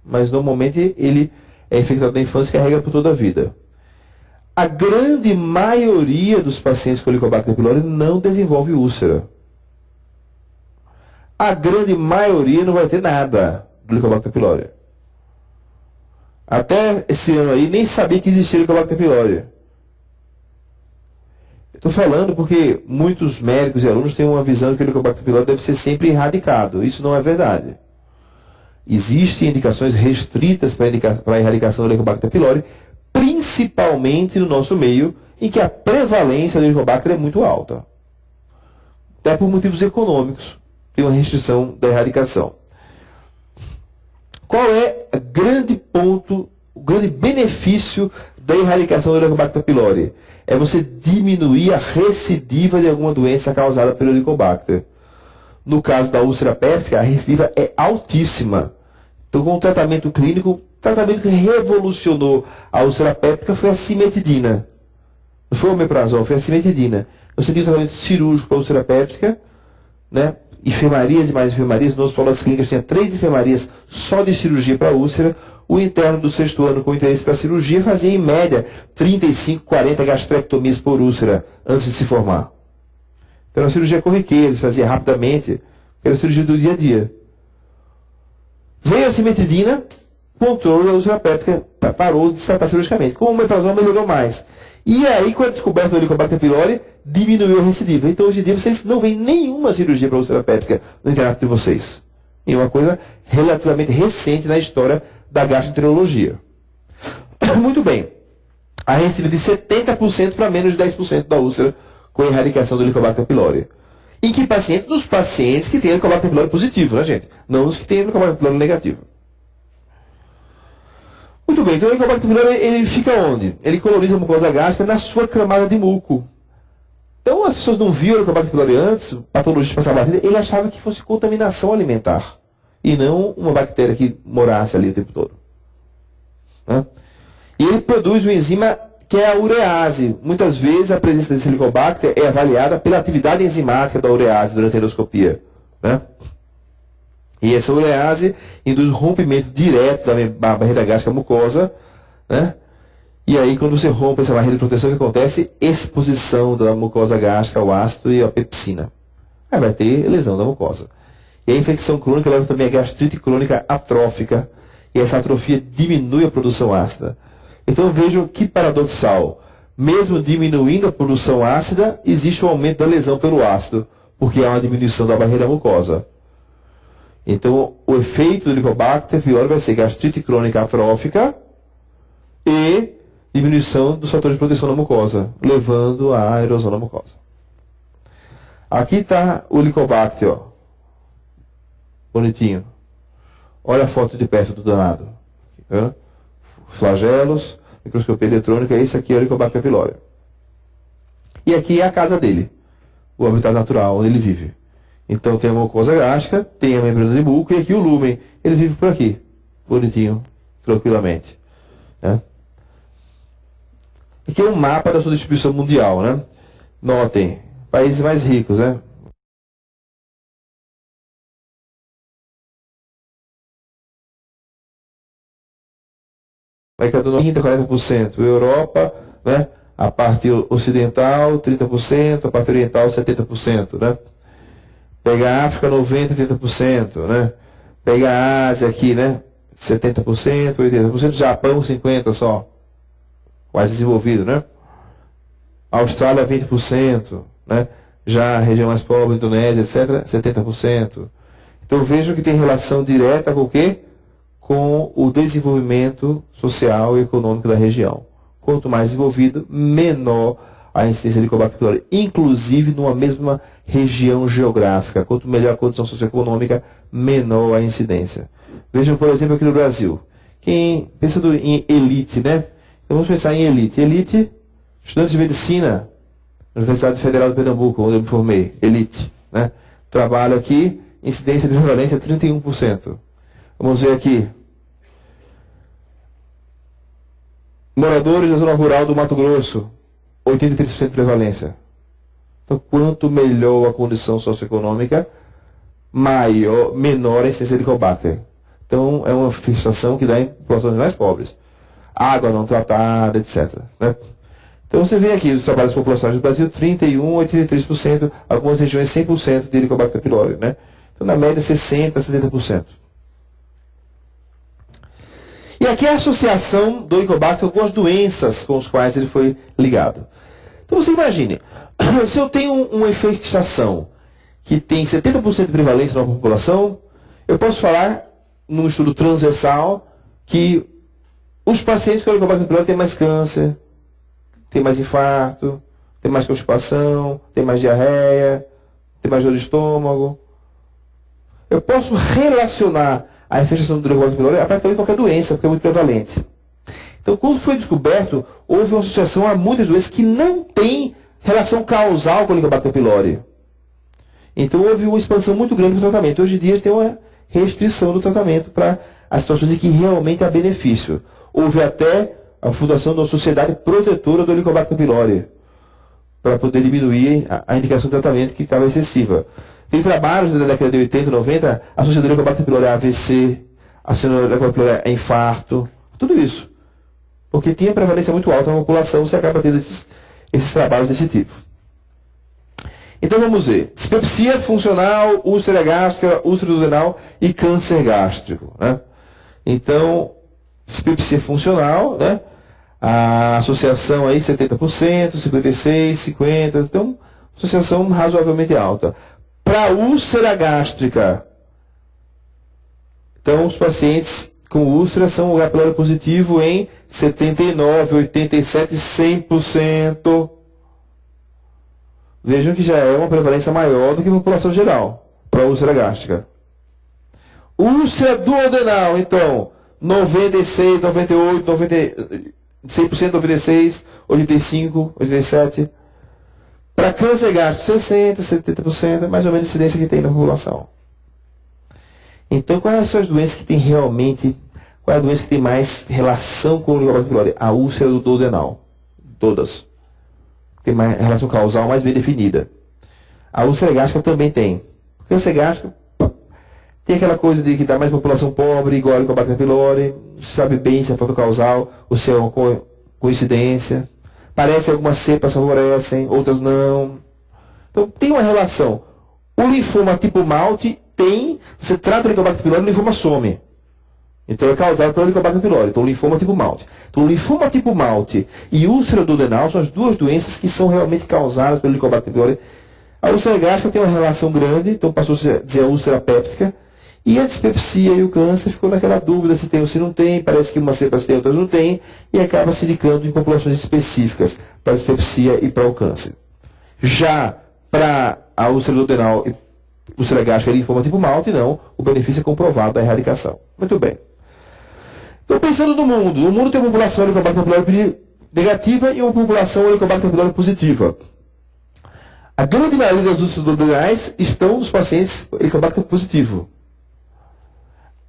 Mas normalmente ele é infectado na infância e carrega por toda a vida. A grande maioria dos pacientes com Helicobacter pylori não desenvolve úlcera. A grande maioria não vai ter nada do Helicobacter pylori. Até esse ano aí, nem sabia que existia Helicobacter pylori. Estou falando porque muitos médicos e alunos têm uma visão de que o Helicobacter pylori deve ser sempre erradicado. Isso não é verdade. Existem indicações restritas para a erradicação do Helicobacter pylori, principalmente no nosso meio, em que a prevalência do Helicobacter é muito alta. Até por motivos econômicos, tem uma restrição da erradicação. Qual é o grande ponto, o grande benefício da erradicação do Helicobacter pylori? É você diminuir a recidiva de alguma doença causada pelo Helicobacter. No caso da úlcera péptica, a recidiva é altíssima. Então, com o tratamento clínico, o tratamento que revolucionou a úlcera péptica foi a cimetidina. Não foi o omeprazol, foi a cimetidina. Você tem um tratamento cirúrgico para a úlcera péptica, né? Enfermarias e mais enfermarias. No Hospital das Clínicas tinha 3 enfermarias só de cirurgia para a úlcera. O interno do 6º ano com interesse para a cirurgia fazia em média 35, 40 gastrectomias por úlcera antes de se formar. Então era uma cirurgia corriqueira, eles faziam rapidamente, era a cirurgia do dia a dia. Veio a cimetidina, controle da úlcera péptica, parou de se tratar cirurgicamente. Com o omeprazol melhorou mais. E aí, com a descoberta do Helicobacter pylori, diminuiu a recidiva. Então, hoje em dia, vocês não veem nenhuma cirurgia para úlcera péptica no internato de vocês. E é uma coisa relativamente recente na história da gastroenterologia. Muito bem. A recidiva de 70% para menos de 10% da úlcera com a erradicação do Helicobacter pylori. Em que pacientes? Nos pacientes que têm Helicobacter pylori positivo, né, gente? Não nos que têm Helicobacter pylori negativo. Muito bem, então o Helicobacter pylori, ele fica onde? Ele coloniza a mucosa gástrica na sua camada de muco. Então as pessoas não viam o Helicobacter pylori antes, o patologista passava batida, ele achava que fosse contaminação alimentar. E não uma bactéria que morasse ali o tempo todo. Né? E ele produz uma enzima que é a urease. Muitas vezes a presença desse Helicobacter é avaliada pela atividade enzimática da urease durante a endoscopia. Né? E essa urease induz rompimento direto da barreira gástrica mucosa. Né? E aí, quando você rompe essa barreira de proteção, o que acontece? Exposição da mucosa gástrica ao ácido e à pepsina. Aí vai ter lesão da mucosa. E a infecção crônica leva também a gastrite crônica atrófica. E essa atrofia diminui a produção ácida. Então vejam que paradoxal. Mesmo diminuindo a produção ácida, existe um aumento da lesão pelo ácido, porque há uma diminuição da barreira mucosa. Então, o efeito do Helicobacter pylori vai ser gastrite crônica atrófica e diminuição dos fatores de proteção na mucosa, levando à erosão na mucosa. Aqui está o Helicobacter, ó. Bonitinho. Olha a foto de perto do danado. Tá? Flagelos, microscopia eletrônica, esse aqui é o Helicobacter pylori. E aqui é a casa dele, o habitat natural onde ele vive. Então tem a mucosa gástrica, tem a membrana de muco e aqui o lúmen. Ele vive por aqui, bonitinho, tranquilamente. Né? Aqui é um mapa da sua distribuição mundial, né? Notem, países mais ricos, né? América do Norte, 40%. Europa, né? A parte ocidental, 30%. A parte oriental, 70%. Né? Pega a África, 90%, 80%. Né? Pega a Ásia aqui, né? 70%, 80%. Japão, 50% só. Mais desenvolvido, né? Austrália, 20%. Né? Já a região mais pobre, Indonésia, etc., 70%. Então vejam que tem relação direta com o quê? Com o desenvolvimento social e econômico da região. Quanto mais desenvolvido, menor a incidência de Helicobacter pylori, inclusive numa mesma região geográfica. Quanto melhor a condição socioeconômica, menor a incidência. Vejam, por exemplo, aqui no Brasil. Quem pensando em elite, né? Então vamos pensar em elite. Elite, estudantes de medicina, Universidade Federal de Pernambuco, onde eu me formei. Elite, né? Trabalho aqui, incidência de violência 31%. Vamos ver aqui. Moradores da zona rural do Mato Grosso, 83% de prevalência. Então, quanto melhor a condição socioeconômica, menor a incidência de Helicobacter. Então, é uma infestação que dá em populações mais pobres. Água não tratada, etc. Né? Então, você vê aqui os trabalhos populacionais do Brasil, 31%, 83%, algumas regiões 100% de Helicobacter pylori. Né? Então, na média, 60%, 70%. E aqui é a associação do Helicobacter com as doenças com as quais ele foi ligado. Então você imagine, se eu tenho uma infestação que tem 70% de prevalência na população, eu posso falar, num estudo transversal, que os pacientes com Helicobacter pylori têm mais câncer, têm mais infarto, têm mais constipação, têm mais diarreia, têm mais dor de estômago. Eu posso relacionar a infestação do Helicobacter pylori a praticamente qualquer doença, porque é muito prevalente. Então, quando foi descoberto, houve uma associação a muitas doenças que não têm relação causal com o Helicobacter pylori. Então, houve uma expansão muito grande do tratamento. Hoje em dia, tem uma restrição do tratamento para as situações em que realmente há benefício. Houve até a fundação de uma sociedade protetora do Helicobacter pylori, para poder diminuir a indicação de tratamento que estava excessiva. Tem trabalhos da década de 80, 90, associando o Helicobacter pylori a AVC, associando o Helicobacter pylori a infarto, tudo isso. Porque tinha prevalência muito alta na população, você acaba tendo esses trabalhos desse tipo. Então vamos ver. Dispepsia funcional, úlcera gástrica, úlcera duodenal e câncer gástrico. Né? Então, dispepsia funcional, né? A associação aí 70%, 56%, 50%, então associação razoavelmente alta. Para a úlcera gástrica, então os pacientes com úlcera são H. pylori positivo em 79%, 87%, 100%. Vejam que já é uma prevalência maior do que a população geral para a úlcera gástrica. Úlcera duodenal, então, 96%, 98%, 100%, 96%, 85%, 87%. Para câncer gástrico, 60%, 70%, mais ou menos a incidência que tem na população. Então, quais são as doenças que tem realmente, qual é a doença que tem mais relação com o Helicobacter pylori? A úlcera do duodenal. Todas. Tem mais relação causal mais bem definida. A úlcera gástrica também tem. O câncer gástrico tem aquela coisa de que dá mais população pobre, igual ao Helicobacter pylori, não se sabe bem se é fator causal ou se é uma coincidência. Parece que algumas cepas favorecem, outras não. Então tem uma relação. O linfoma tipo Malte tem, você trata o Helicobacter pylori, o linfoma some. Então é causado pelo Helicobacter pylori, então o linfoma tipo Malte. Então o linfoma tipo Malte e úlcera duodenal são as duas doenças que são realmente causadas pelo Helicobacter pylori. A úlcera gástrica tem uma relação grande, então passou a dizer a úlcera péptica, E a dispepsia e o câncer ficou naquela dúvida se tem ou se não tem, parece que uma cepas tem, outras não tem, e acaba se indicando em populações específicas para a dispepsia e para o câncer. Já para a úlcera duodenal e úlcera gástrica e linfoma tipo malte, não, o benefício é comprovado da erradicação. Muito bem. Então, pensando no mundo tem uma população Helicobacter pylori negativa e uma população Helicobacter pylori positiva. A grande maioria das úlceras duodenais estão nos pacientes Helicobacter positivo.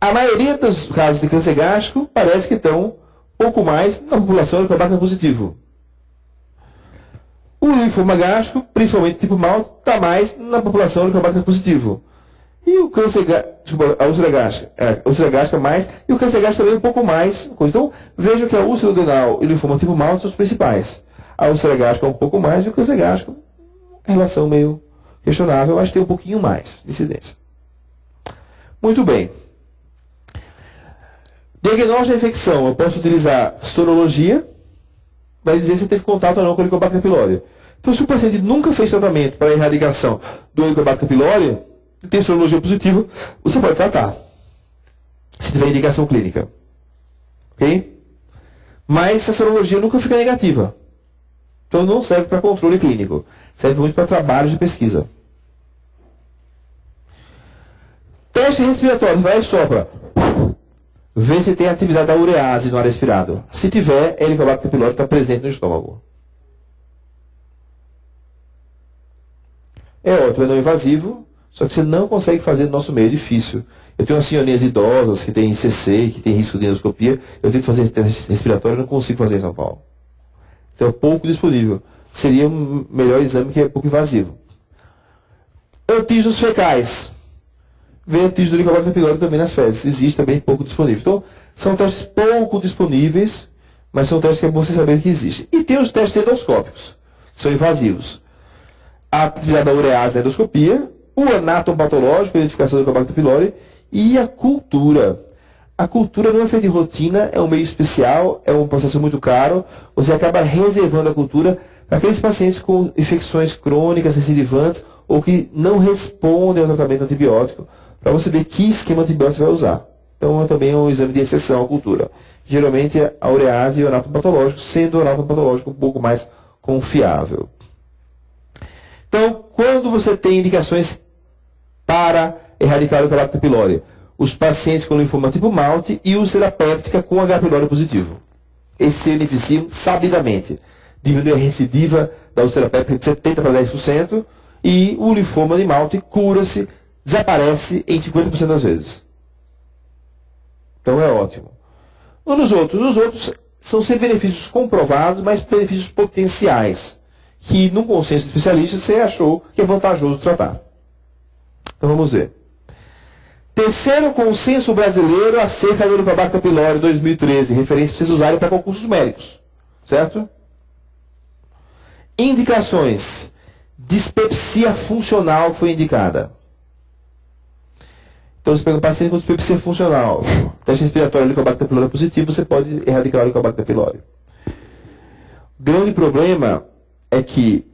A maioria dos casos de câncer gástrico parece que estão pouco mais na população Helicobacter positivo. O linfoma gástrico, principalmente tipo malte, está mais na população Helicobacter positivo. E o câncer a úlcera gástrica mais, e o câncer gástrico também um pouco mais. Então, vejam que a úlcera duodenal e o linfoma tipo malte são os principais. A úlcera gástrica um pouco mais e o câncer gástrico, relação meio questionável, mas tem um pouquinho mais de incidência. Muito bem. Diagnóstico da infecção, eu posso utilizar sorologia, vai dizer se teve contato ou não com o Helicobacter pylori. Então, se o paciente nunca fez tratamento para a erradicação do Helicobacter pylori, e tem sorologia positiva, você pode tratar, se tiver indicação clínica. Ok? Mas a sorologia nunca fica negativa. Então, não serve para controle clínico. Serve muito para trabalho de pesquisa. Teste respiratório, vai e sopra. Vê se tem atividade da urease no ar respirado. Se tiver, Helicobacter pylori está presente no estômago. É ótimo, é não invasivo, só que você não consegue fazer no nosso meio, é difícil. Eu tenho umas senhorinhas idosas que têm CC, que têm risco de endoscopia. Eu tento fazer teste respiratório e não consigo fazer em São Paulo. Então é pouco disponível. Seria um melhor exame que é pouco invasivo. Antígenos fecais. Vê antígeno do Helicobacter pylori também nas fezes. Existe também pouco disponível. Então, são testes pouco disponíveis, mas são testes que é bom você saber que existem. E tem os testes endoscópicos, que são invasivos. A atividade da urease na endoscopia, o anátomo patológico, a identificação do Helicobacter pylori, e a cultura. A cultura não é feita de rotina, é um meio especial, é um processo muito caro. Você acaba reservando a cultura para aqueles pacientes com infecções crônicas, recidivantes, ou que não respondem ao tratamento antibiótico, para você ver que esquema antibiótico você vai usar. Então, também é um exame de exceção à cultura. Geralmente, a urease e o anátomo patológico, sendo o anátomo patológico um pouco mais confiável. Então, quando você tem indicações para erradicar o Helicobacter pylori? Os pacientes com linfoma tipo malte e úlcera péptica com H. pylori positivo. Esses se beneficiam sabidamente. Diminui a recidiva da úlcera péptica de 70% para 10%, e o linfoma de malte cura-se, desaparece em 50% das vezes. Então é ótimo. Os outros são sem benefícios comprovados, mas benefícios potenciais, que no consenso de especialistas você achou que é vantajoso tratar. Então vamos ver. Terceiro consenso brasileiro acerca do Helicobacter pylori 2013, referência para vocês usarem para concursos médicos. Certo? Indicações. Dispepsia funcional foi indicada. Então, você pega um paciente com dispepsia funcional, teste respiratório Helicobacter pylori positivo, você pode erradicar o Helicobacter pylori. O grande problema é que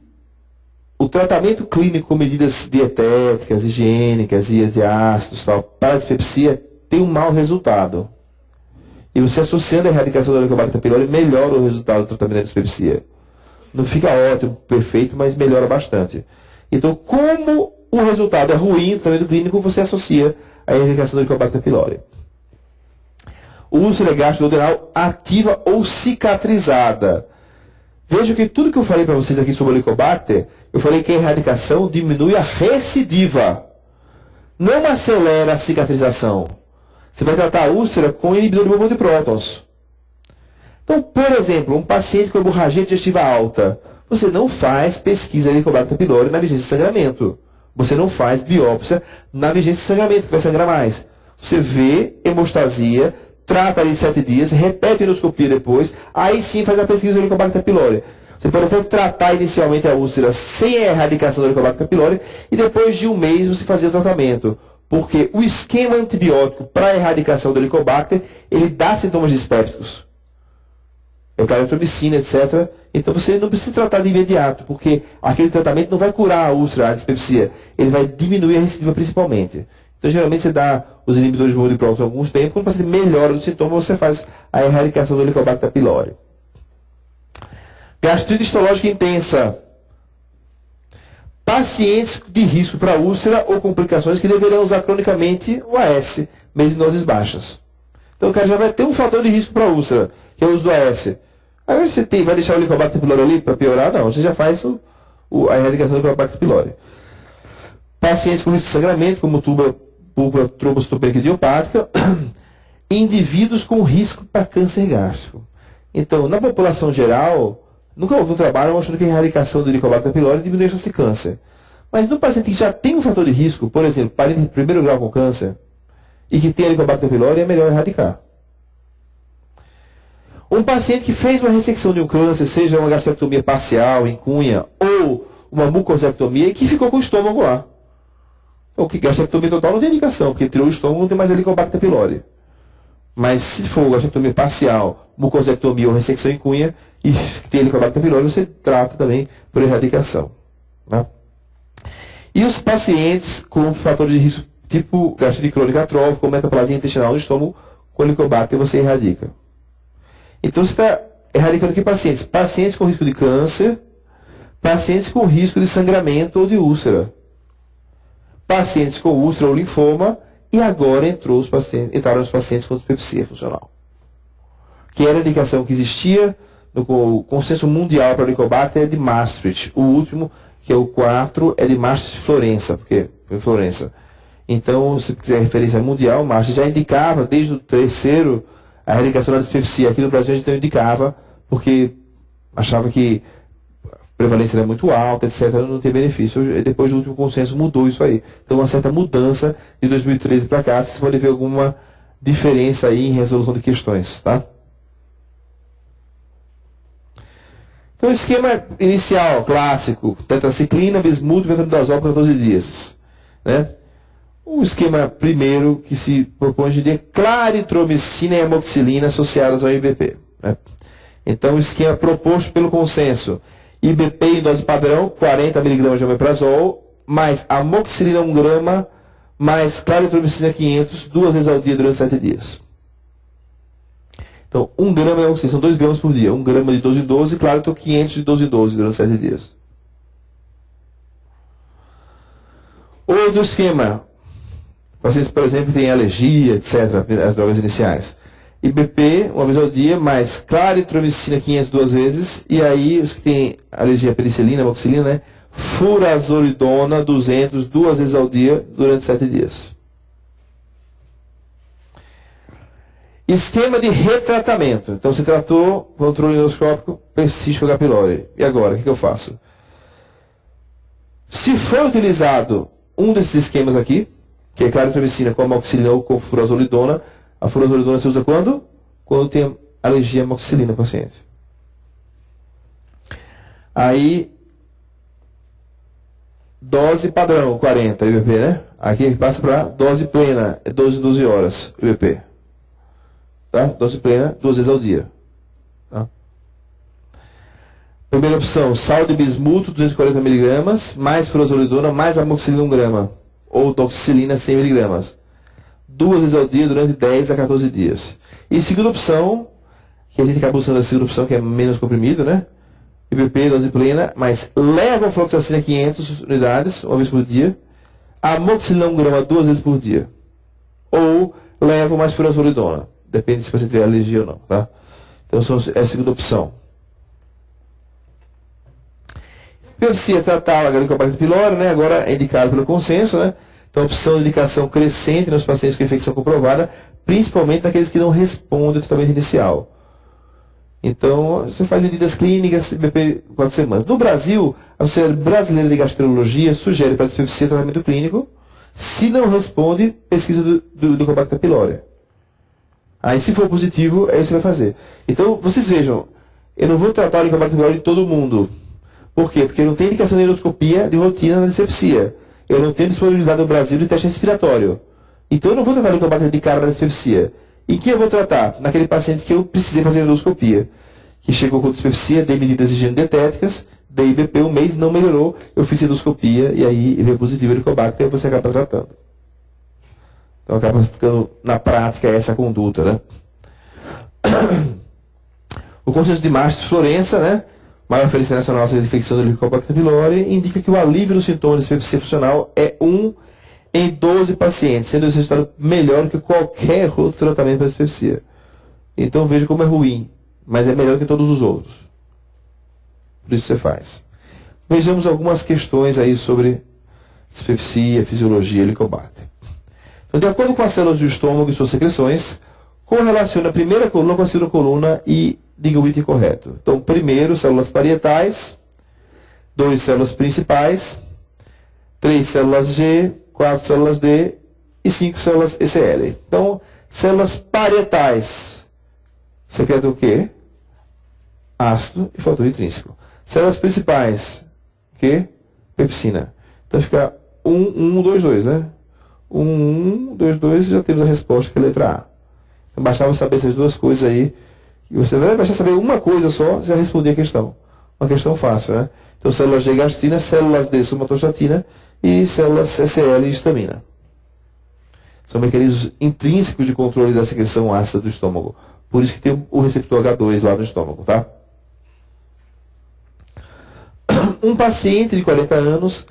o tratamento clínico com medidas dietéticas, higiênicas e de ácidos tal, para a dispepsia tem um mau resultado. E você associando a erradicação do Helicobacter pylori melhora o resultado do tratamento da dispepsia. Não fica ótimo, perfeito, mas melhora bastante. Então, como o resultado é ruim no tratamento clínico, você associa a erradicação do Helicobacter pylori. O úlcera gástrica duodenal ativa ou cicatrizada. Veja que tudo que eu falei para vocês aqui sobre o Helicobacter, eu falei que a erradicação diminui a recidiva. Não acelera a cicatrização. Você vai tratar a úlcera com inibidor de bombão de prótons. Então, por exemplo, um paciente com hemorragia digestiva alta, você não faz pesquisa de Helicobacter pylori na vigência de sangramento. Você não faz biópsia na vigência de sangramento, que vai sangrar mais. Você vê hemostasia, trata ali 7 dias, repete a endoscopia depois, aí sim faz a pesquisa do Helicobacter pylori. Você pode até tratar inicialmente a úlcera sem a erradicação do Helicobacter pylori e depois de um mês você fazer o tratamento. Porque o esquema antibiótico para a erradicação do Helicobacter, ele dá sintomas dispépticos. Eucariotromicina, etc. Então você não precisa tratar de imediato, porque aquele tratamento não vai curar a úlcera, a dispepsia. Ele vai diminuir a recidiva principalmente. Então, geralmente, você dá os inibidores de molipróton por alguns tempos, quando o paciente melhora do sintoma, você faz a erradicação do Helicobacter pylori. Gastrite histológica intensa. Pacientes de risco para úlcera ou complicações que deveriam usar cronicamente o AS, mesmo em doses baixas. Então, o cara já vai ter um fator de risco para úlcera, que é o uso do AS. Aí você vai deixar o Helicobacter pylori ali para piorar? Não, você já faz a erradicação do Helicobacter pylori. Pacientes com risco de sangramento, como púrpura trombocitopênica idiopática, indivíduos com risco para câncer gástrico. Então, na população geral, nunca houve um trabalho mostrando que a erradicação do Helicobacter pylori diminui a chance de câncer. Mas no paciente que já tem um fator de risco, por exemplo, parente de primeiro grau com câncer, e que tem Helicobacter pylori, é melhor erradicar. Um paciente que fez uma ressecção de um câncer, seja uma gastrectomia parcial, em cunha, ou uma mucosectomia, e que ficou com o estômago lá. Então, que gastrectomia total não tem indicação, porque tirou o estômago, não tem mais Helicobacter pylori. Mas se for gastrectomia parcial, mucosectomia ou ressecção em cunha, e tem Helicobacter pylori, você trata também por erradicação. Né? E os pacientes com fatores de risco tipo gastrite crônica atrófica, ou metaplasia intestinal no estômago, com Helicobacter você erradica. Então você está erradicando que pacientes? Pacientes com risco de câncer, pacientes com risco de sangramento ou de úlcera, pacientes com úlcera ou linfoma, e agora entraram os pacientes com dispepsia funcional. Que era a indicação que existia no consenso mundial para o Helicobacter é de Maastricht. O último, que é o 4, é de Maastricht-Florença, porque foi Florença. Então, se quiser referência mundial, Maastricht já indicava, desde o terceiro, a erradicação da dispepsia. Aqui no Brasil a gente não indicava, porque achava que a prevalência era muito alta, etc., não tem benefício. Depois do último consenso mudou isso aí. Então, uma certa mudança de 2013 para cá, vocês podem ver alguma diferença aí em resolução de questões, tá? Então, o esquema inicial, clássico, tetraciclina, bismuto, metronidazol por 14 dias. Né? O esquema primeiro que se propõe hoje em dia é claritromicina e amoxicilina associadas ao IBP. Né? Então, o esquema proposto pelo consenso, IBP em dose padrão, 40 mg de omeprazol, mais amoxicilina 1 grama, mais claritromicina 500, 2 vezes ao dia durante 7 dias. Então, 1 grama de amoxicilina, são 2 gramas por dia. 1 grama de 12 em 12, claro, estou 500 de 12 em 12 durante 7 dias. Outro esquema. Pacientes, por exemplo, têm alergia, etc., as drogas iniciais. IBP, uma vez ao dia, mais claritromicina 500 duas vezes. E aí, os que têm alergia à penicilina, amoxicilina, né? Furazolidona 200, 2 vezes ao dia, durante 7 dias. Esquema de retratamento. Então, você tratou controle endoscópico, persiste H. pylori. E agora, o que eu faço? Se for utilizado um desses esquemas aqui, que é claritromicina com amoxicilina ou com furazolidona, a furazolidona se usa quando? Quando tem alergia à amoxicilina no paciente. Aí, dose padrão, 40, IBP, né? Aqui a gente passa para dose plena, 12 em 12 horas, IBP. Tá? Dose plena, 2 vezes ao dia. Tá? Primeira opção, sal de bismuto, 240 mg, mais furazolidona, mais amoxicilina 1 grama. Ou doxicilina, 100 mg. 2 vezes ao dia durante 10 a 14 dias. E segunda opção, que a gente acaba usando a segunda opção, que é menos comprimido, né? IBP, dose plena, mas levofloxacina 500 unidades, uma vez por dia. Amoxicilina 1 grama, 2 vezes por dia. Ou levo mais furazolidona. Depende se você tiver alergia ou não, tá? Então, é a segunda opção. Dispepsia tratar a Helicobacter pylori, né? Agora é indicado pelo consenso, né? Então, opção de indicação crescente nos pacientes com infecção comprovada, principalmente naqueles que não respondem ao tratamento inicial. Então, você faz medidas clínicas, IBP 4 semanas. No Brasil, a Sociedade Brasileira de Gastrologia sugere para a dispepsia tratamento clínico, se não responde, pesquisa do Helicobacter pylori. Aí, se for positivo, aí você vai fazer. Então, vocês vejam, eu não vou tratar o Helicobacter pylori de todo mundo. Por quê? Porque não tem indicação de endoscopia de rotina na dispepsia. Eu não tenho disponibilidade no Brasil de teste respiratório. Então, eu não vou tratar o Helicobacter de cara na dispepsia. Em que eu vou tratar? Naquele paciente que eu precisei fazer endoscopia. Que chegou com dispepsia, dei medidas higienodietéticas, dei IBP um mês, não melhorou, eu fiz endoscopia, e aí veio positivo Helicobacter e você acaba tratando. Então acaba ficando na prática essa conduta, né? O consenso de Marx de Florença, né? Maior referência nacional à infecção do Helicobacter pylori, indica que o alívio dos sintomas de dispepsia funcional é 1 em 12 pacientes, sendo esse resultado melhor que qualquer outro tratamento para dispepsia. Então veja como é ruim, mas é melhor que todos os outros. Por isso você faz. Vejamos algumas questões aí sobre dispepsia, fisiologia e Helicobacter. Então, de acordo com as células do estômago e suas secreções, correlaciona a primeira coluna com a segunda coluna e diga o item correto. Então, primeiro, células parietais, 2 células principais, 3 células G, 4 células D e 5 células ECL. Então, células parietais secretam o quê? Ácido e fator intrínseco. Células principais, o quê? Pepsina. Então fica 1, 1, 2, 2, né? 1, 1, 2, 2, já temos a resposta que é a letra A. Então bastava saber essas duas coisas aí. E você vai bastar saber uma coisa só, você já respondeu a questão. Uma questão fácil, né? Então células G gastrina, células D somatostatina e células ECL histamina. São mecanismos intrínsecos de controle da secreção ácida do estômago. Por isso que tem o receptor H2 lá no estômago, tá? Um paciente de 40 anos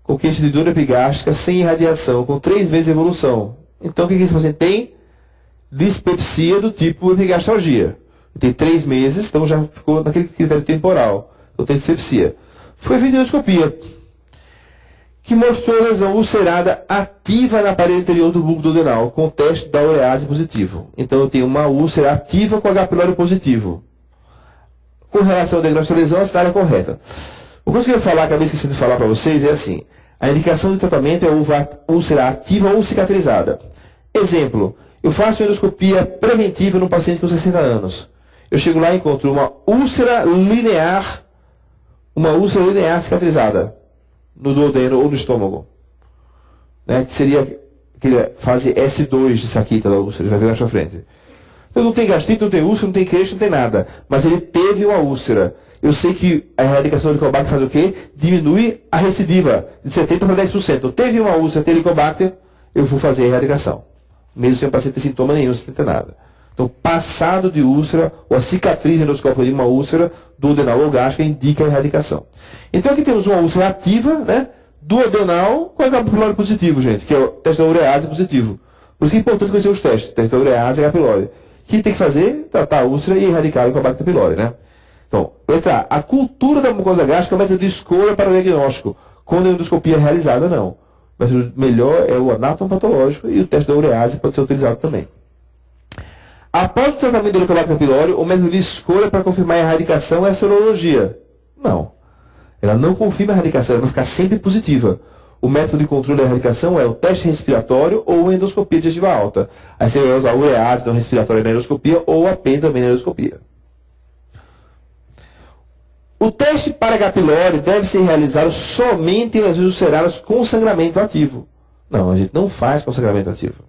com queixa de dor epigástrica sem irradiação, com 3 meses de evolução. Então, o que esse paciente tem? Dispepsia do tipo epigastralgia. Tem 3 meses, então já ficou naquele critério temporal. Então tem dispepsia. Foi feita endoscopia, que mostrou lesão ulcerada ativa na parede anterior do bulbo duodenal, com teste da urease positivo. Então eu tenho uma úlcera ativa com H. pylori positivo. Com relação ao diagnóstico da lesão, a cidade é correta. O que eu queria falar, acabei esquecendo de falar para vocês, é assim. A indicação de tratamento é úlcera ativa ou cicatrizada. Exemplo, eu faço uma endoscopia preventiva num paciente com 60 anos. Eu chego lá e encontro uma úlcera linear cicatrizada no duodeno ou no estômago, né? Que seria aquela fase S2 de Sakita da úlcera, já viu na sua frente. Então não tem gastrite, não tem úlcera, não tem queixo, não tem nada. Mas ele teve uma úlcera. Eu sei que a erradicação do Helicobacter faz o quê? Diminui a recidiva de 70% para 10%. Teve uma úlcera, tem Helicobacter, eu vou fazer a erradicação. Mesmo sem o paciente ter sintoma nenhum, sem ter nada. Então, passado de úlcera, ou a cicatriz endoscópica de uma úlcera, duodenal ou gástrica, indica a erradicação. Então, aqui temos uma úlcera ativa, né? Duodenal com H. pylori positivo, gente, que é o teste da urease positivo. Por isso que é importante conhecer os testes, teste da urease e H. pylori. O que tem que fazer? Tratar a úlcera e erradicar o Helicobacter pylori, né? Então, letra A. A cultura da mucosa gástrica é o método de escolha para o diagnóstico. Quando a endoscopia é realizada, não. O método melhor é o anatomopatológico e o teste da urease pode ser utilizado também. Após o tratamento do Helicobacter pylori, o método de escolha para confirmar a erradicação é a sorologia. Não. Ela não confirma a erradicação, ela vai ficar sempre positiva. O método de controle da erradicação é o teste respiratório ou a endoscopia digestiva alta. Aí você vai usar a urease não respiratória na endoscopia ou a P também na endoscopia. O teste para H. pylori deve ser realizado somente em lesões ulceradas com sangramento ativo. Não, a gente não faz com sangramento ativo.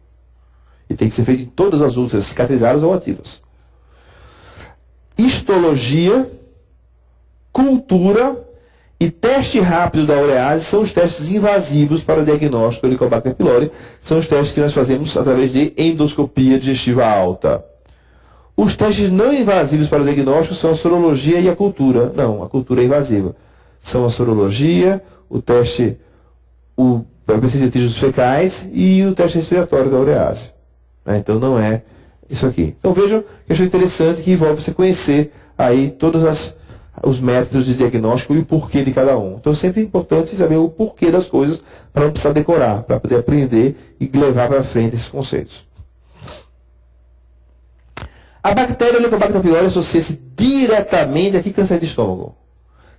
E tem que ser feito em todas as úlceras cicatrizadas ou ativas. Histologia, cultura e teste rápido da urease são os testes invasivos para o diagnóstico do Helicobacter pylori. São os testes que nós fazemos através de endoscopia digestiva alta. Os testes não invasivos para o diagnóstico são a sorologia e a cultura. Não, a cultura é invasiva. São a sorologia, o teste, para pesquisa de antígenos fecais e o teste respiratório da urease. Então não é isso aqui. Então vejam que achei interessante que envolve você conhecer aí todos os métodos de diagnóstico e o porquê de cada um. Então sempre é importante saber o porquê das coisas para não precisar decorar, para poder aprender e levar para frente esses conceitos. A bactéria Helicobacter pylori associa-se diretamente a que câncer de estômago.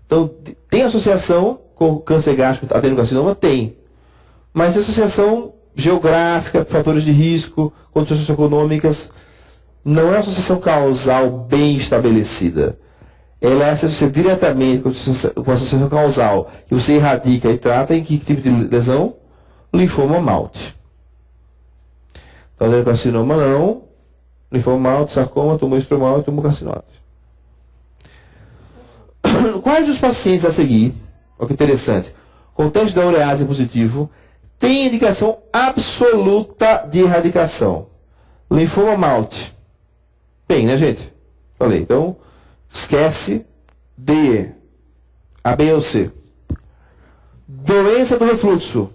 Então, tem associação com câncer gástrico, adenocarcinoma? Tem. Mas associação geográfica, fatores de risco, condições socioeconômicas, não é uma associação causal bem estabelecida. Ela se associa diretamente com a associação causal, que você erradica e trata em que tipo de lesão? Linfoma malte. Então, adenocarcinoma não. Linfoma malte, sarcoma, tumor estromal e tumor carcinóide. Quais dos pacientes a seguir, olha que interessante, com teste da urease positivo, Tem indicação absoluta de erradicação. Linfoma malte. Tem, né, gente? Falei. Então, esquece D, A, B ou C. Doença do refluxo.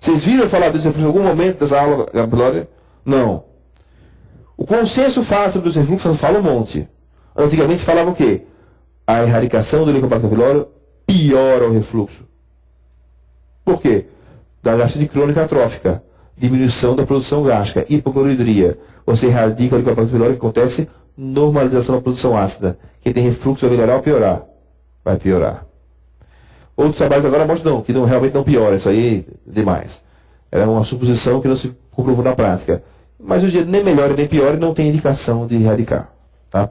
Vocês viram eu falar disso em algum momento dessa aula, Gabriela? Não. O consenso fala sobre os refluxos, fala um monte. Antigamente se falava o quê? A erradicação do Helicobacter pylori piora o refluxo. Por quê? Da gastrite crônica atrófica, diminuição da produção gástrica, hipocloridria. Você erradica o Helicobacter pylori, que acontece normalização da produção ácida. Quem tem refluxo vai melhorar ou piorar? Vai piorar. Outros trabalhos agora mostram que realmente não piora, isso aí é demais. Era uma suposição que não se comprovou na prática. Mas hoje nem melhora nem piora e não tem indicação de erradicar. Tá?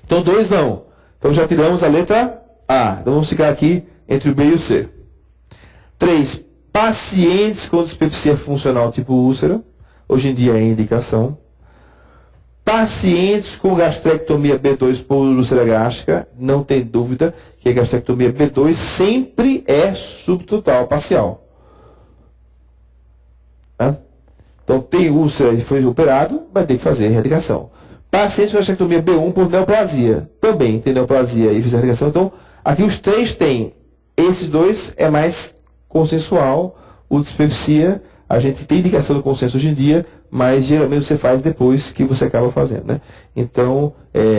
Então 2 não. Então já tiramos a letra A. Então vamos ficar aqui entre o B e o C. 3. Pacientes com dispepsia funcional tipo úlcera. Hoje em dia é indicação. Pacientes com gastrectomia B2 por úlcera gástrica. Não tem dúvida que a gastrectomia B2 sempre é subtotal parcial. Tá? Então tem úlcera e foi operado, vai ter que fazer a erradicação. Paciente com gastrectomia B1 por neoplasia. Também tem neoplasia e fiz a erradicação. Então, aqui os 3 têm. Esses 2 é mais consensual. O dispepsia, a gente tem indicação do consenso hoje em dia, mas geralmente você faz depois que você acaba fazendo, né? Então,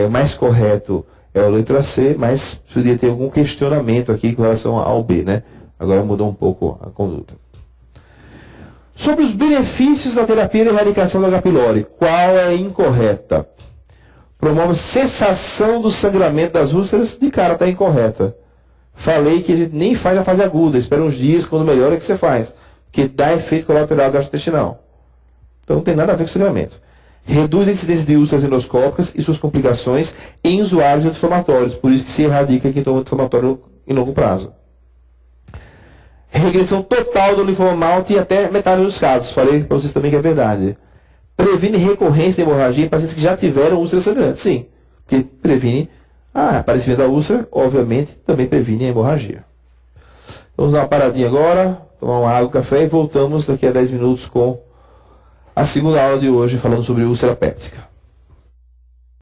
mais correto é a letra C, mas poderia ter algum questionamento aqui com relação ao B, né? Agora mudou um pouco a conduta. Sobre os benefícios da terapia de erradicação do H. pylori, qual é incorreta? Promove cessação do sangramento das úlceras, de cara está incorreta. Falei que a gente nem faz na fase aguda, espera uns dias, quando melhora que você faz, porque dá efeito colateral gastrointestinal. Então não tem nada a ver com sangramento. Reduz a incidência de úlceras endoscópicas e suas complicações em usuários anti-inflamatórios, por isso que se erradica quem toma anti-inflamatório em longo prazo. Regressão total do linfoma malte e até metade dos casos. Falei para vocês também que é verdade. Previne recorrência de hemorragia em pacientes que já tiveram úlcera sangrante. Sim, porque previne aparecimento da úlcera, obviamente, também previne a hemorragia. Vamos dar uma paradinha agora, tomar uma água, café e voltamos daqui a 10 minutos com a segunda aula de hoje falando sobre úlcera péptica.